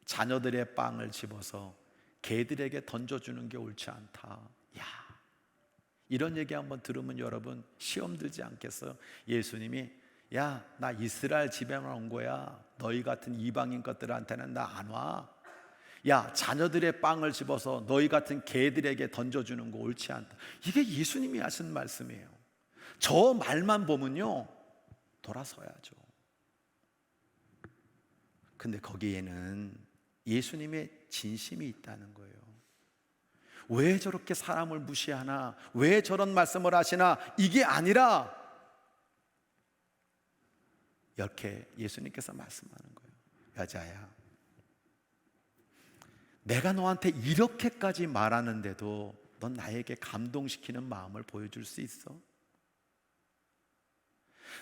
자녀들의 빵을 집어서 개들에게 던져주는 게 옳지 않다. 야, 이런 얘기 한번 들으면 여러분 시험 들지 않겠어요? 예수님이 야, 나 이스라엘 집에만 온 거야. 너희 같은 이방인 것들한테는 나 안 와. 야, 자녀들의 빵을 집어서 너희 같은 개들에게 던져주는 거 옳지 않다. 이게 예수님이 하신 말씀이에요. 저 말만 보면요 돌아서야죠. 근데 거기에는 예수님의 진심이 있다는 거예요. 왜 저렇게 사람을 무시하나, 왜 저런 말씀을 하시나, 이게 아니라 이렇게 예수님께서 말씀하는 거예요. 여자야, 내가 너한테 이렇게까지 말하는데도 넌 나에게 감동시키는 마음을 보여줄 수 있어?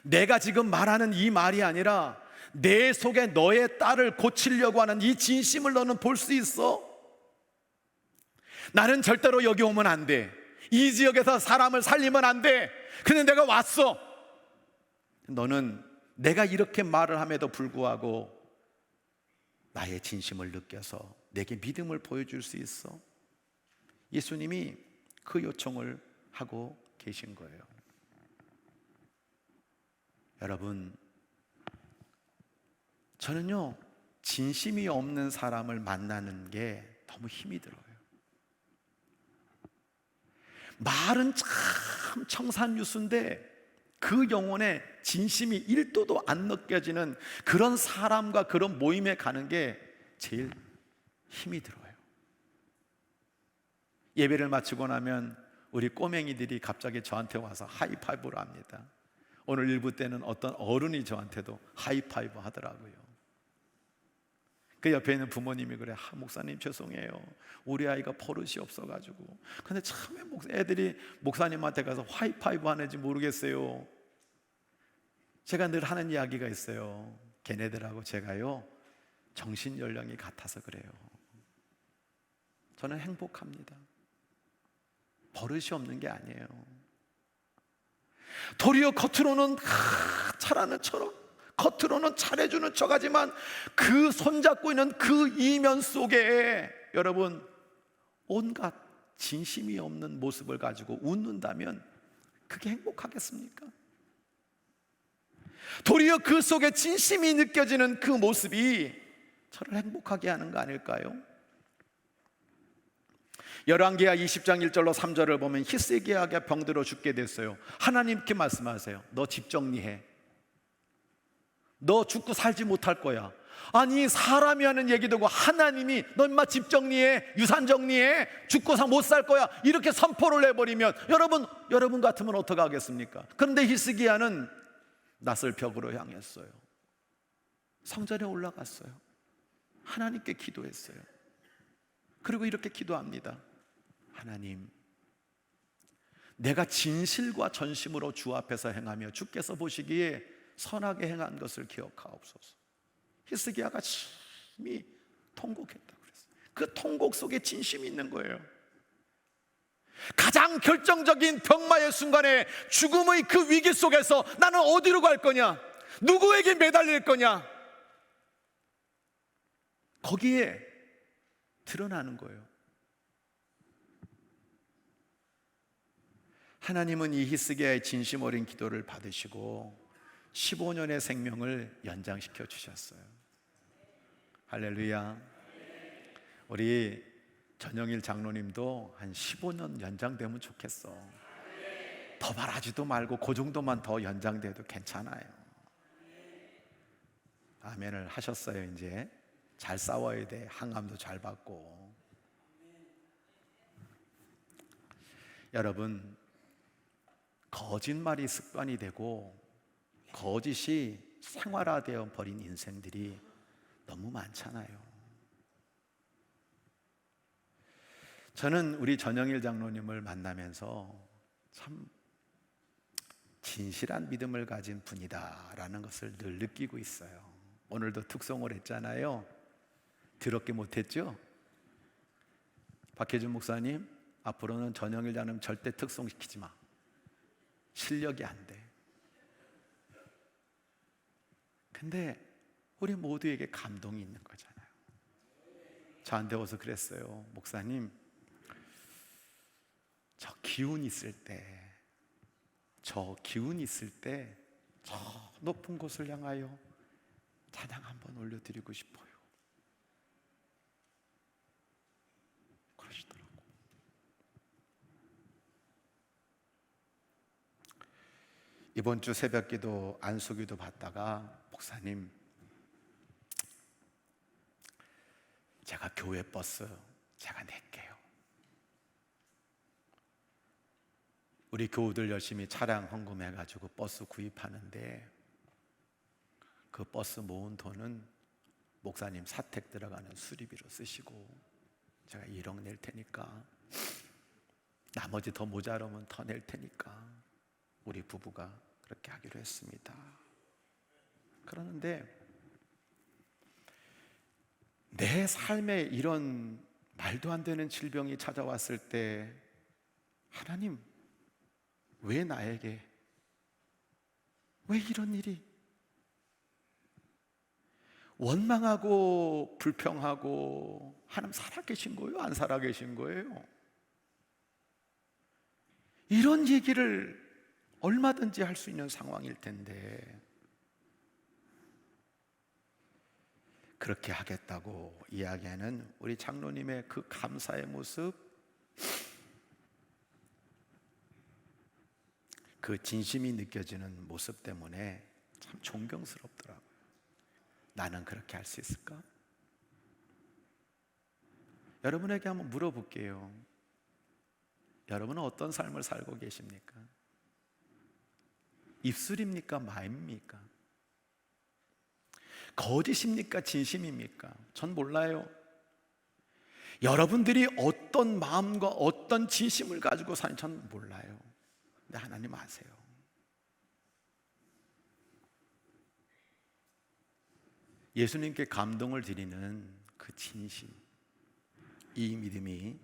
내가 지금 말하는 이 말이 아니라 내 속에 너의 딸을 고치려고 하는 이 진심을 너는 볼 수 있어? 나는 절대로 여기 오면 안 돼. 이 지역에서 사람을 살리면 안 돼. 근데 내가 왔어. 너는 내가 이렇게 말을 함에도 불구하고 나의 진심을 느껴서 내게 믿음을 보여줄 수 있어? 예수님이 그 요청을 하고 계신 거예요. 여러분, 저는요 진심이 없는 사람을 만나는 게 너무 힘이 들어요. 말은 참 청산유수인데 그 영혼에 진심이 1도도 안 느껴지는 그런 사람과 그런 모임에 가는 게 제일 힘이 들어요. 예배를 마치고 나면 우리 꼬맹이들이 갑자기 저한테 와서 하이파이브를 합니다. 오늘 일부 때는 어떤 어른이 저한테도 하이파이브 하더라고요. 그 옆에 있는 부모님이 그래, 목사님 죄송해요, 우리 아이가 버릇이 없어가지고. 근데 처음에 애들이 목사님한테 가서 하이파이브 하는지 모르겠어요. 제가 늘 하는 이야기가 있어요. 걔네들하고 제가요 정신연령이 같아서 그래요. 저는 행복합니다. 버릇이 없는 게 아니에요. 도리어 겉으로는 잘하는 척, 겉으로는 잘해주는 척하지만 그 손잡고 있는 그 이면 속에 여러분 온갖 진심이 없는 모습을 가지고 웃는다면 그게 행복하겠습니까? 도리어 그 속에 진심이 느껴지는 그 모습이 저를 행복하게 하는 거 아닐까요? 열왕기하 20장 1절로 3절을 보면 히스기야가 병들어 죽게 됐어요. 하나님께 말씀하세요. 너 집 정리해. 너 죽고 살지 못할 거야. 아니 사람이 하는 얘기 듣고 하나님이 너 인마 집 정리해, 유산 정리해, 죽고서 못 살 거야 이렇게 선포를 해버리면 여러분 같으면 어떻게 하겠습니까? 그런데 히스기야는 낯을 벽으로 향했어요. 성전에 올라갔어요. 하나님께 기도했어요. 그리고 이렇게 기도합니다. 하나님, 내가 진실과 전심으로 주 앞에서 행하며 주께서 보시기에 선하게 행한 것을 기억하옵소서. 히스기야가 심히 통곡했다고 그랬어요. 그 통곡 속에 진심이 있는 거예요. 가장 결정적인 병마의 순간에 죽음의 그 위기 속에서 나는 어디로 갈 거냐, 누구에게 매달릴 거냐, 거기에 드러나는 거예요. 하나님은 이 히스기야의 진심 어린 기도를 받으시고 15년의 생명을 연장시켜 주셨어요. 할렐루야. 우리 전영일 장로님도 한 15년 연장되면 좋겠어. 더 바라지도 말고 그 정도만 더 연장돼도 괜찮아요. 아멘을 하셨어요. 이제 잘 싸워야 돼. 항암도 잘 받고. 여러분, 거짓말이 습관이 되고 거짓이 생활화되어 버린 인생들이 너무 많잖아요. 저는 우리 전영일 장로님을 만나면서 참 진실한 믿음을 가진 분이다라는 것을 늘 느끼고 있어요. 오늘도 특송을 했잖아요. 더럽게 못했죠? 박혜준 목사님, 앞으로는 전영일 장로님 절대 특송시키지 마. 실력이 안 돼. 근데 우리 모두에게 감동이 있는 거잖아요. 저한테 와서 그랬어요. 목사님, 저 기운 있을 때, 저 높은 곳을 향하여 찬양 한번 올려드리고 싶어요. 그러시더라고. 이번 주 새벽기도 안수기도 받다가 목사님, 제가 교회 버스 제가 낼게요. 우리 교우들 열심히 차량 헌금해가지고 버스 구입하는데 그 버스 모은 돈은 목사님 사택 들어가는 수리비로 쓰시고 제가 1억 낼 테니까 나머지 더 모자라면 더 낼 테니까 우리 부부가 그렇게 하기로 했습니다. 그러는데 내 삶에 이런 말도 안 되는 질병이 찾아왔을 때 하나님, 왜 나에게, 왜 이런 일이? 원망하고 불평하고 하나님 살아계신 거예요? 안 살아계신 거예요? 이런 얘기를 얼마든지 할 수 있는 상황일 텐데 그렇게 하겠다고 이야기하는 우리 장로님의 그 감사의 모습, 그 진심이 느껴지는 모습 때문에 참 존경스럽더라고요. 나는 그렇게 할 수 있을까? 여러분에게 한번 물어볼게요. 여러분은 어떤 삶을 살고 계십니까? 입술입니까? 마음입니까? 거짓입니까? 진심입니까? 전 몰라요. 여러분들이 어떤 마음과 어떤 진심을 가지고 사는지 전 몰라요. 근데 하나님 아세요. 예수님께 감동을 드리는 그 진심, 이 믿음이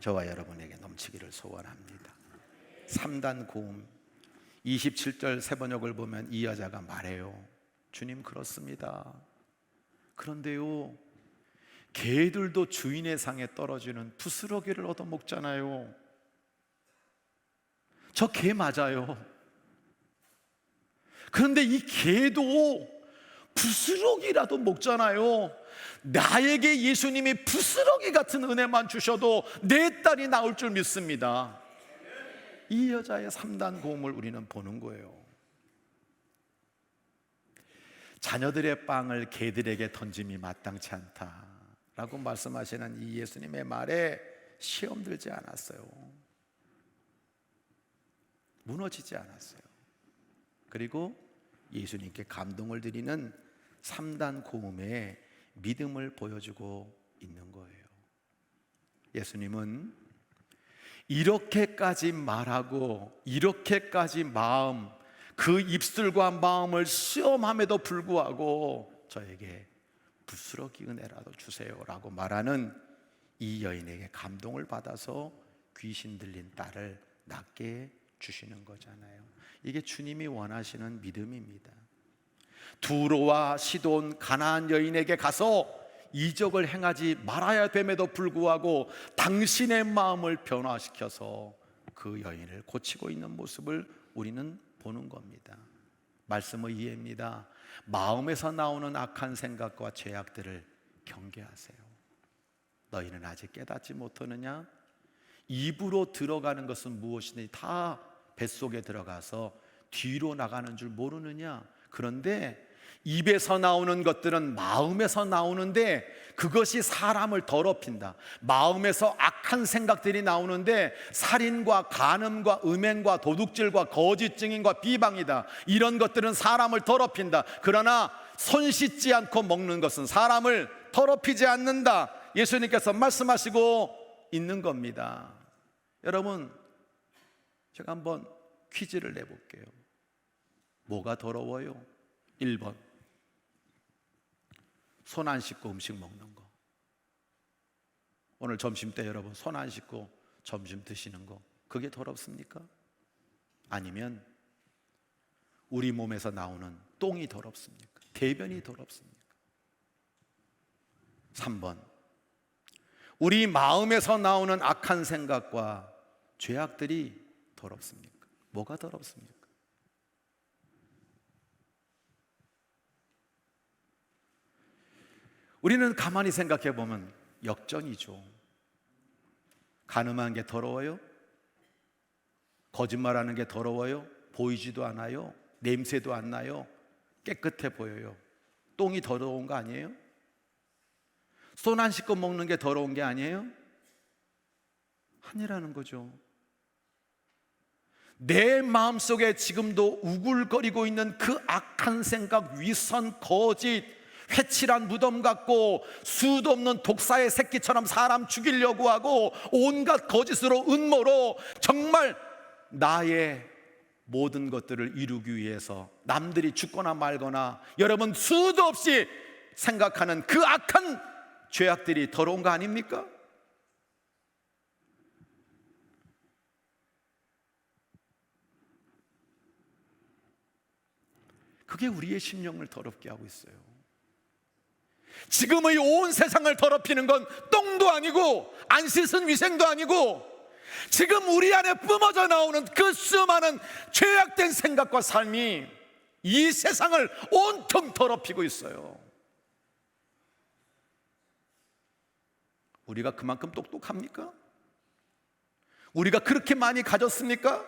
저와 여러분에게 넘치기를 소원합니다. 3단 고음 27절 세번역을 보면 이 여자가 말해요. 주님, 그렇습니다. 그런데요, 개들도 주인의 상에 떨어지는 부스러기를 얻어먹잖아요. 저 개 맞아요. 그런데 이 개도 부스러기라도 먹잖아요. 나에게 예수님이 부스러기 같은 은혜만 주셔도 내 딸이 나올 줄 믿습니다. 이 여자의 3단 고음을 우리는 보는 거예요. 자녀들의 빵을 개들에게 던짐이 마땅치 않다라고 말씀하시는 이 예수님의 말에 시험 들지 않았어요. 무너지지 않았어요. 그리고 예수님께 감동을 드리는 3단 고음의 믿음을 보여주고 있는 거예요. 예수님은 이렇게까지 말하고 이렇게까지 그 입술과 마음을 시험함에도 불구하고 저에게 부스러기 은혜라도 주세요라고 말하는 이 여인에게 감동을 받아서 귀신 들린 딸을 낫게 주시는 거잖아요. 이게 주님이 원하시는 믿음입니다. 두로와 시돈 가나안 여인에게 가서 이적을 행하지 말아야 됨에도 불구하고 당신의 마음을 변화시켜서 그 여인을 고치고 있는 모습을 우리는 보는 겁니다. 말씀의 이해입니다. 마음에서 나오는 악한 생각과 죄악들을 경계하세요. 너희는 아직 깨닫지 못하느냐? 입으로 들어가는 것은 무엇이든지 다 뱃속에 들어가서 뒤로 나가는 줄 모르느냐? 그런데 입에서 나오는 것들은 마음에서 나오는데 그것이 사람을 더럽힌다. 마음에서 악한 생각들이 나오는데 살인과 간음과 음행과 도둑질과 거짓 증인과 비방이다. 이런 것들은 사람을 더럽힌다. 그러나 손 씻지 않고 먹는 것은 사람을 더럽히지 않는다. 예수님께서 말씀하시고 있는 겁니다. 여러분, 제가 한번 퀴즈를 내볼게요. 뭐가 더러워요? 1번, 손 안 씻고 음식 먹는 거. 오늘 점심 때 여러분 손 안 씻고 점심 드시는 거, 그게 더럽습니까? 아니면 우리 몸에서 나오는 똥이 더럽습니까? 대변이 더럽습니까? 3번, 우리 마음에서 나오는 악한 생각과 죄악들이 더럽습니까? 뭐가 더럽습니까? 우리는 가만히 생각해 보면 역정이죠. 간음한 게 더러워요? 거짓말하는 게 더러워요? 보이지도 않아요? 냄새도 안 나요? 깨끗해 보여요. 똥이 더러운 거 아니에요? 손 안 씻고 먹는 게 더러운 게 아니에요? 아니라는 거죠. 내 마음속에 지금도 우글거리고 있는 그 악한 생각, 위선, 거짓, 회칠한 무덤 같고 수도 없는 독사의 새끼처럼 사람 죽이려고 하고 온갖 거짓으로 음모로 정말 나의 모든 것들을 이루기 위해서 남들이 죽거나 말거나 여러분 수도 없이 생각하는 그 악한 죄악들이 더러운 거 아닙니까? 그게 우리의 심령을 더럽게 하고 있어요. 지금의 온 세상을 더럽히는 건 똥도 아니고 안 씻은 위생도 아니고 지금 우리 안에 뿜어져 나오는 그 수많은 죄악된 생각과 삶이 이 세상을 온통 더럽히고 있어요. 우리가 그만큼 똑똑합니까? 우리가 그렇게 많이 가졌습니까?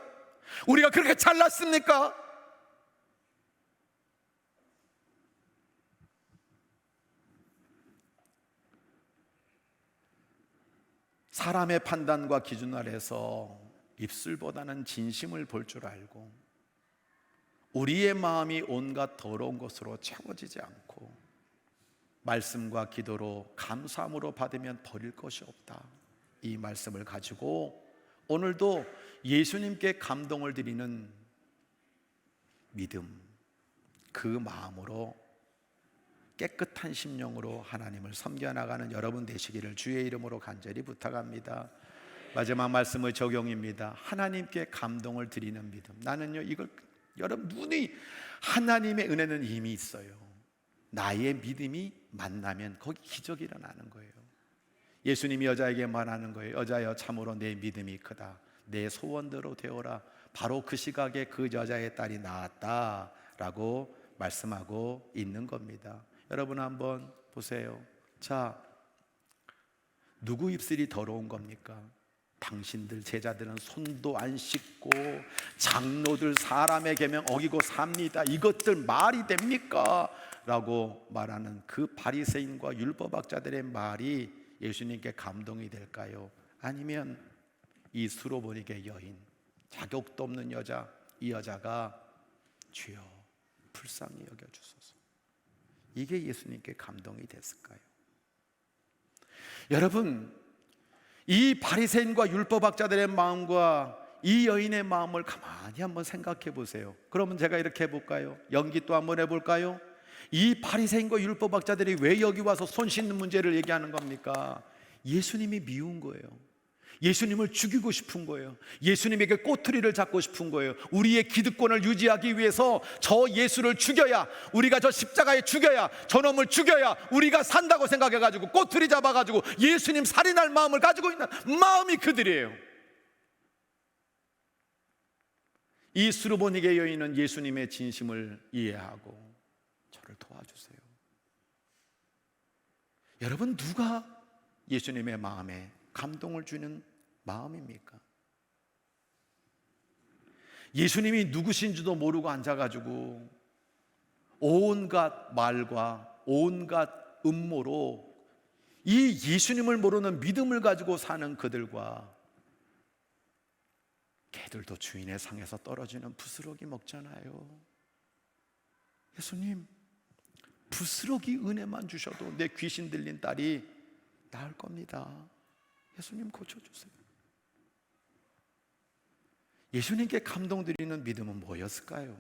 우리가 그렇게 잘났습니까? 사람의 판단과 기준 아래서 입술보다는 진심을 볼 줄 알고 우리의 마음이 온갖 더러운 것으로 채워지지 않고 말씀과 기도로 감사함으로 받으면 버릴 것이 없다. 이 말씀을 가지고 오늘도 예수님께 감동을 드리는 믿음, 그 마음으로 깨끗한 심령으로 하나님을 섬겨나가는 여러분 되시기를 주의 이름으로 간절히 부탁합니다. 마지막 말씀의 적용입니다. 하나님께 감동을 드리는 믿음. 나는요, 이걸 여러분 눈이 하나님의 은혜는 이미 있어요. 나의 믿음이 만나면 거기 기적이 일어나는 거예요. 예수님이 여자에게 말하는 거예요. 여자여, 참으로 내 믿음이 크다. 내 소원대로 되어라. 바로 그 시각에 그 여자의 딸이 나았다라고 말씀하고 있는 겁니다. 여러분 한번 보세요. 자, 누구 입술이 더러운 겁니까? 당신들 제자들은 손도 안 씻고 장로들 사람의 계명 어기고 삽니다. 이것들 말이 됩니까? 라고 말하는 그 바리새인과 율법학자들의 말이 예수님께 감동이 될까요? 아니면 이 수로보니게 여인, 자격도 없는 여자, 이 여자가 주여 불쌍히 여겨주소서, 이게 예수님께 감동이 됐을까요? 여러분, 이 바리새인과 율법학자들의 마음과 이 여인의 마음을 가만히 한번 생각해 보세요. 그러면 제가 이렇게 해볼까요? 연기 또 한번 해볼까요? 이 바리새인과 율법학자들이 왜 여기 와서 손 씻는 문제를 얘기하는 겁니까? 예수님이 미운 거예요. 예수님을 죽이고 싶은 거예요. 예수님에게 꼬투리를 잡고 싶은 거예요. 우리의 기득권을 유지하기 위해서 저 예수를 죽여야, 우리가 저 십자가에 죽여야, 저놈을 죽여야 우리가 산다고 생각해가지고 꼬투리 잡아가지고 예수님 살인할 마음을 가지고 있는 마음이 그들이에요. 이 수르보니게 여인은 예수님의 진심을 이해하고 저를 도와주세요. 여러분, 누가 예수님의 마음에 감동을 주는 마음입니까? 예수님이 누구신지도 모르고 앉아가지고 온갖 말과 온갖 음모로 이 예수님을 모르는 믿음을 가지고 사는 그들과, 개들도 주인의 상에서 떨어지는 부스러기 먹잖아요. 예수님, 부스러기 은혜만 주셔도 내 귀신 들린 딸이 나을 겁니다. 예수님 고쳐주세요. 예수님께 감동드리는 믿음은 뭐였을까요?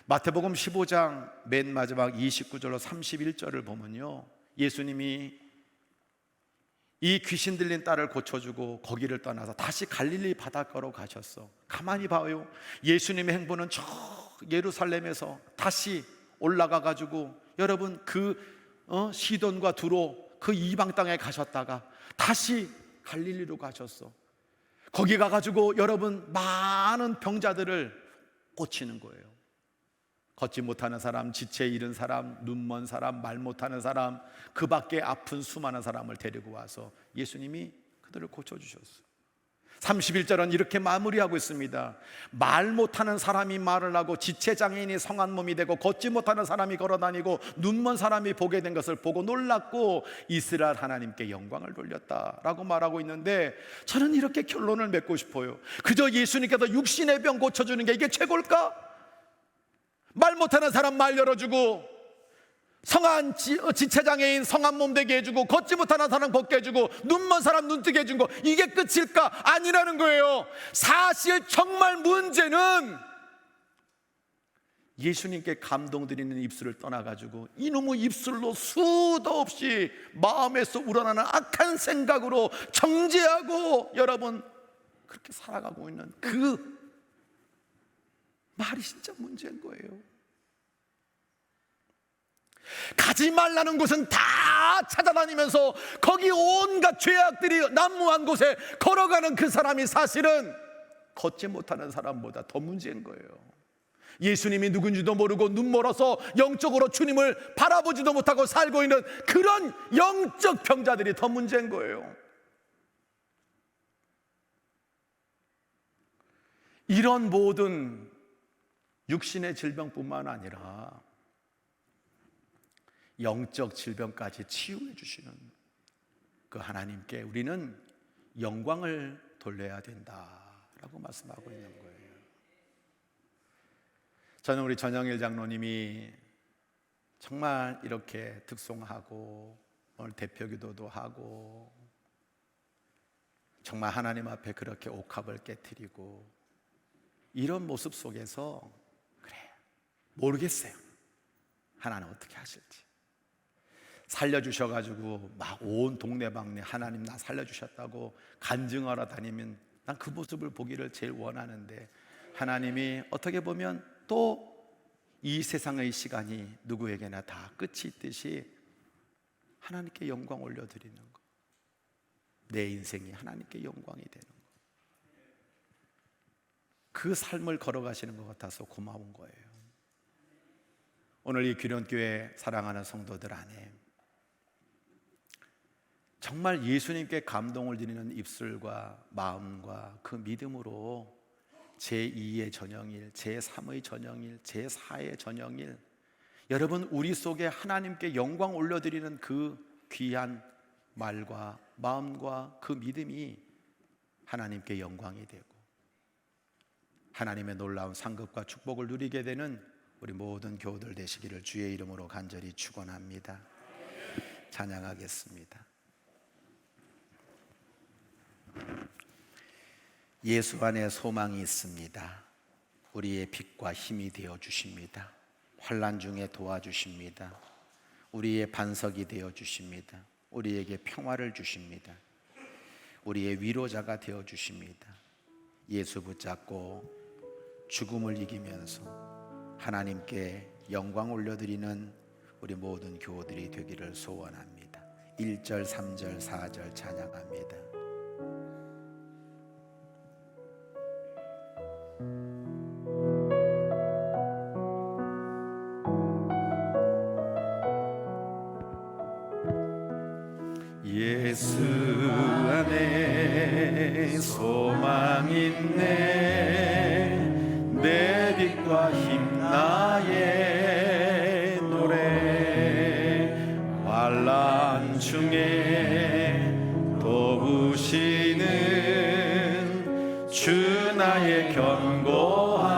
마태복음 15장 맨 마지막 29절로 31절을 보면요, 예수님이 이 귀신 들린 딸을 고쳐주고 거기를 떠나서 다시 갈릴리 바닷가로 가셨어. 가만히 봐요. 예수님의 행보는 저 예루살렘에서 다시 올라가 가지고, 여러분, 그 시돈과 두로 그 이방 땅에 가셨다가 다시 갈릴리로 가셨어. 거기 가가지고 여러분 많은 병자들을 고치는 거예요. 걷지 못하는 사람, 지체 잃은 사람, 눈먼 사람, 말 못하는 사람, 그 밖에 아픈 수많은 사람을 데리고 와서 예수님이 그들을 고쳐주셨어요. 31절은 이렇게 마무리하고 있습니다. 말 못하는 사람이 말을 하고 지체장애인이 성한 몸이 되고 걷지 못하는 사람이 걸어다니고 눈먼 사람이 보게 된 것을 보고 놀랐고 이스라엘 하나님께 영광을 돌렸다라고 말하고 있는데, 저는 이렇게 결론을 맺고 싶어요. 그저 예수님께서 육신의 병 고쳐주는 게 이게 최고일까? 말 못하는 사람 말 열어주고, 성한 지체장애인 성한 몸 되게 해주고, 걷지 못하는 사람 걷게 해주고, 눈먼 사람 눈 뜨게 해준 거, 이게 끝일까? 아니라는 거예요. 사실 정말 문제는 예수님께 감동드리는 입술을 떠나가지고 이놈의 입술로 수도 없이 마음에서 우러나는 악한 생각으로 정죄하고 여러분 그렇게 살아가고 있는 그 말이 진짜 문제인 거예요. 가지 말라는 곳은 다 찾아다니면서 거기 온갖 죄악들이 난무한 곳에 걸어가는 그 사람이 사실은 걷지 못하는 사람보다 더 문제인 거예요. 예수님이 누군지도 모르고 눈 멀어서 영적으로 주님을 바라보지도 못하고 살고 있는 그런 영적 병자들이 더 문제인 거예요. 이런 모든 육신의 질병뿐만 아니라 영적 질병까지 치유해 주시는 그 하나님께 우리는 영광을 돌려야 된다라고 말씀하고 있는 거예요. 저는 우리 전영일 장로님이 정말 이렇게 특송하고 오늘 대표기도도 하고 정말 하나님 앞에 그렇게 옥합을 깨트리고 이런 모습 속에서 그래 모르겠어요, 하나님 어떻게 하실지. 살려주셔가지고 막 온 동네방네 하나님 나 살려주셨다고 간증하러 다니면 난 그 모습을 보기를 제일 원하는데, 하나님이 어떻게 보면 또 이 세상의 시간이 누구에게나 다 끝이 있듯이 하나님께 영광 올려드리는 거, 내 인생이 하나님께 영광이 되는 거, 그 삶을 걸어가시는 것 같아서 고마운 거예요. 오늘 이 귀련교회 사랑하는 성도들 안에 정말 예수님께 감동을 드리는 입술과 마음과 그 믿음으로 제2의 저녁일, 제3의 저녁일, 제4의 저녁일, 여러분 우리 속에 하나님께 영광 올려드리는 그 귀한 말과 마음과 그 믿음이 하나님께 영광이 되고 하나님의 놀라운 상급과 축복을 누리게 되는 우리 모든 교우들 되시기를 주의 이름으로 간절히 축원합니다. 찬양하겠습니다. 예수 안에 소망이 있습니다. 우리의 빛과 힘이 되어 주십니다. 환난 중에 도와주십니다. 우리의 반석이 되어 주십니다. 우리에게 평화를 주십니다. 우리의 위로자가 되어 주십니다. 예수 붙잡고 죽음을 이기면서 하나님께 영광 올려드리는 우리 모든 교우들이 되기를 소원합니다. 1절, 3절, 4절 찬양합니다. 예수 안에 소망 있네 내 빛과 힘 나의 노래 환난 중에 도우시는 주 나의 견고한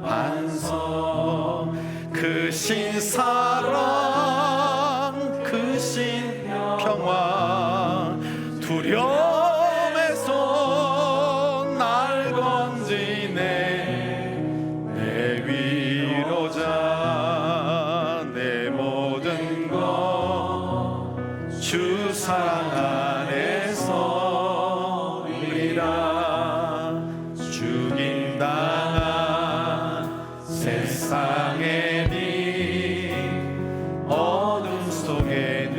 반석 크신 사랑 크신 평화 두려움에서 날 건지네 내 위로자 내 모든 것 주 사랑 안에서 우리라 죽임당한 세상의 빛 어둠 속에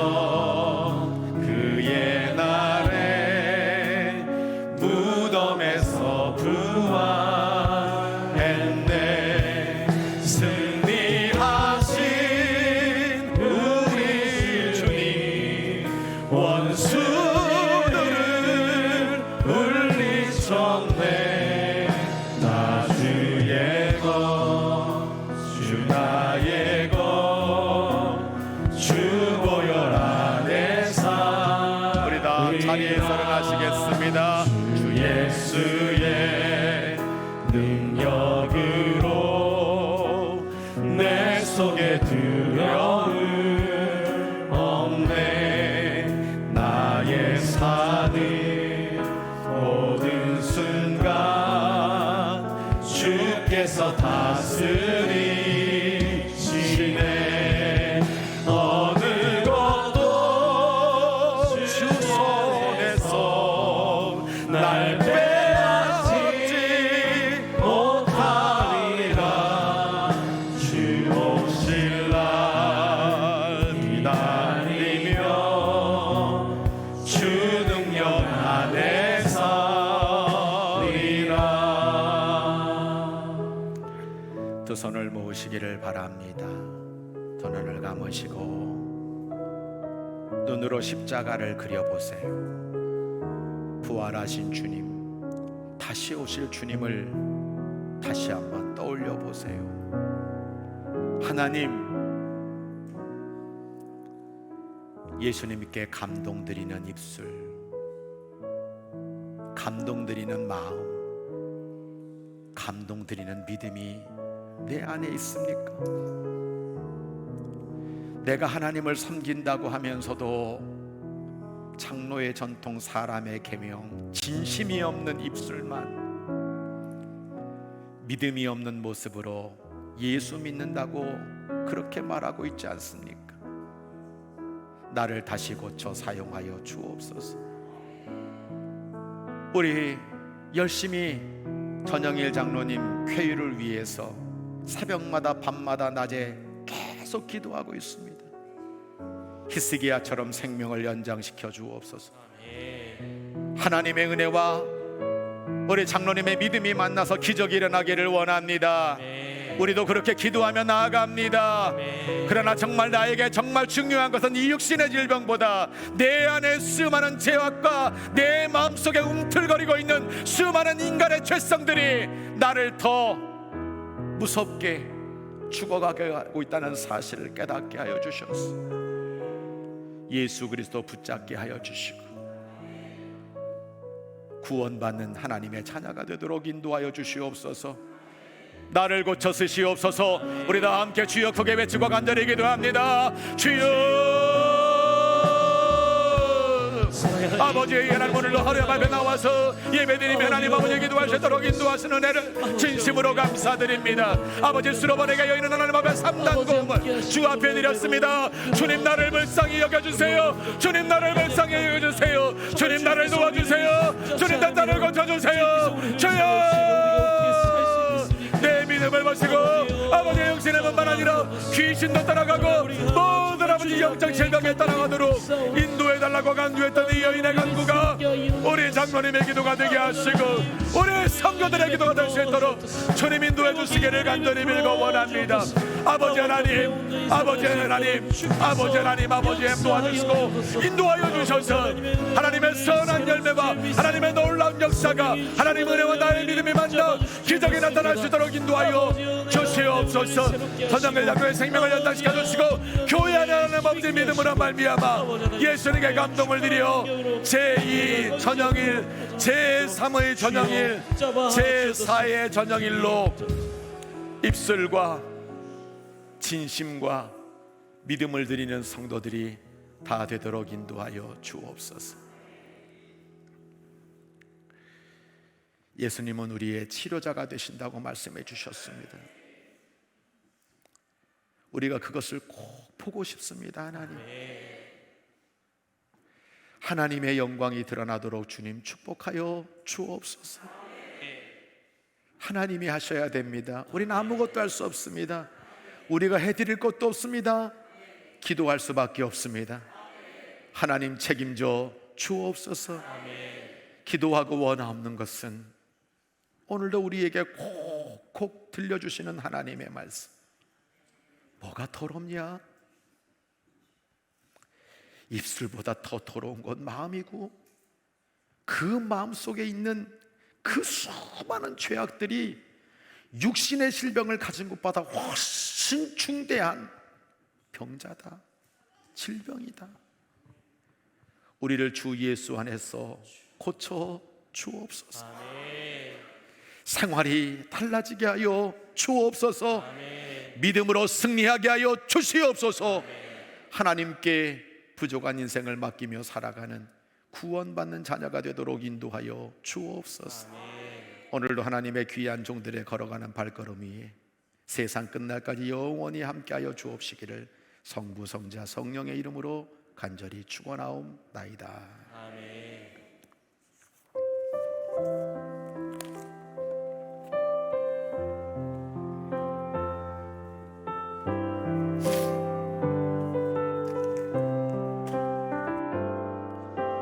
영광스러운 그의 날에 무덤에서 부활했네 승리하신 우리 주님 원수들을 물리쳤네 나 주의 것 주 나의 주 보혈 안에 사 우리 다 자리에서 일어나시겠습니다. 주 예수의 능력으로 내 속에 두려움 없네 나의 사는 모든 순간 주께서 다스리시네 어느 것도 주 손에서 날 빼앗지 못하리라 주 오실 날 기다리며 주 능력 안에 서리라 두 손을 모으시기를 바랍니다. 두 눈을 감으시고 눈으로 십자가를 그려보세요. 부활하신 주님, 다시 오실 주님을 다시 한번 떠올려 보세요. 하나님, 예수님께 감동드리는 입술, 감동드리는 마음, 감동드리는 믿음이 내 안에 있습니까? 내가 하나님을 섬긴다고 하면서도 장로의 전통 사람의 계명 진심이 없는 입술만 믿음이 없는 모습으로 예수 믿는다고 그렇게 말하고 있지 않습니까? 나를 다시 고쳐 사용하여 주옵소서. 우리 열심히 전영일 장로님 쾌유를 위해서 새벽마다 밤마다 낮에 계속 기도하고 있습니다. 히스기야처럼 생명을 연장시켜 주옵소서. 하나님의 은혜와 우리 장로님의 믿음이 만나서 기적이 일어나기를 원합니다. 우리도 그렇게 기도하며 나아갑니다. 그러나 정말 나에게 정말 중요한 것은 이 육신의 질병보다 내 안에 수많은 죄악과 내 마음속에 움틀거리고 있는 수많은 인간의 죄성들이 나를 더 무섭게 죽어가게 하고 있다는 사실을 깨닫게 하여 주셔서 예수 그리스도 붙잡게 하여 주시고 구원받는 하나님의 자녀가 되도록 인도하여 주시옵소서. 나를 고쳐 쓰시옵소서. 우리 다 함께 주여 크게 외치고 간절히 기도합니다. 주여 아버지의 하나님, 오늘도 하루에 밤에 나와서 예배드리며 하나님 아버지 기도하시도록 인도하시는 은혜를 진심으로 감사드립니다. 아버지 수로번에게 여인은 하나님 앞에 3단 고음을 주 앞에 드렸습니다. 주님 나를 불쌍히 여겨주세요. 주님 나를 불쌍히 여겨주세요. 주님 나를 도와주세요. 주님 내 딸을 고쳐주세요. 주여 내 믿음을 보시고 아버지의 영신의 뿐만 아니라 귀신도 따라가고 모든 아버지 영적 질병에 따라가도록 인도해달라고 간구했던 이 여인의 간구가 우리 장로님의 기도가 되게 하시고 우리 성도들의 기도가 될 수 있도록 주님 인도해 주시기를 간절히 빌고 원합니다. 아버지 하나님, 아버지 하나님, 아버지 하나님, 아버지 도와주시고 인도하여 주셔서 하나님의 선한 열매와 하나님의 놀라운 역사가 하나님 은혜와 나의 믿음이 만나 기적이 나타날 수 있도록 인도하여 주시옵소서. 전장의 장로의 생명을 연단시켜 주시고 교회 안에 하나님 아버지 믿음으로 말미암아 예수님께 감동을 드려 제2 저녁일, 제3의 저녁일, 제4의 저녁일로 입술과 진심과 믿음을 드리는 성도들이 다 되도록 인도하여 주옵소서. 예수님은 우리의 치료자가 되신다고 말씀해 주셨습니다. 우리가 그것을 꼭 보고 싶습니다. 하나님, 하나님의 영광이 드러나도록 주님 축복하여 주옵소서. 하나님이 하셔야 됩니다. 우리는 아무것도 할 수 없습니다. 우리가 해드릴 것도 없습니다. 기도할 수밖에 없습니다. 하나님 책임져 주옵소서. 기도하고 원하옵는 것은 오늘도 우리에게 콕콕 들려주시는 하나님의 말씀. 뭐가 더럽냐? 입술보다 더 더러운 건 마음이고 그 마음 속에 있는 그 수많은 죄악들이 육신의 질병을 가진 것보다 훨씬 중대한 병자다, 질병이다. 우리를 주 예수 안에서 고쳐 주옵소서. 생활이 달라지게 하여 주옵소서. 믿음으로 승리하게 하여 주시옵소서. 하나님께 부족한 인생을 맡기며 살아가는 구원받는 자녀가 되도록 인도하여 주옵소서. 오늘도 하나님의 귀한 종들의 걸어가는 발걸음 위에 세상 끝날까지 영원히 함께하여 주옵시기를 성부 성자 성령의 이름으로 간절히 축원하옵나이다. 아멘.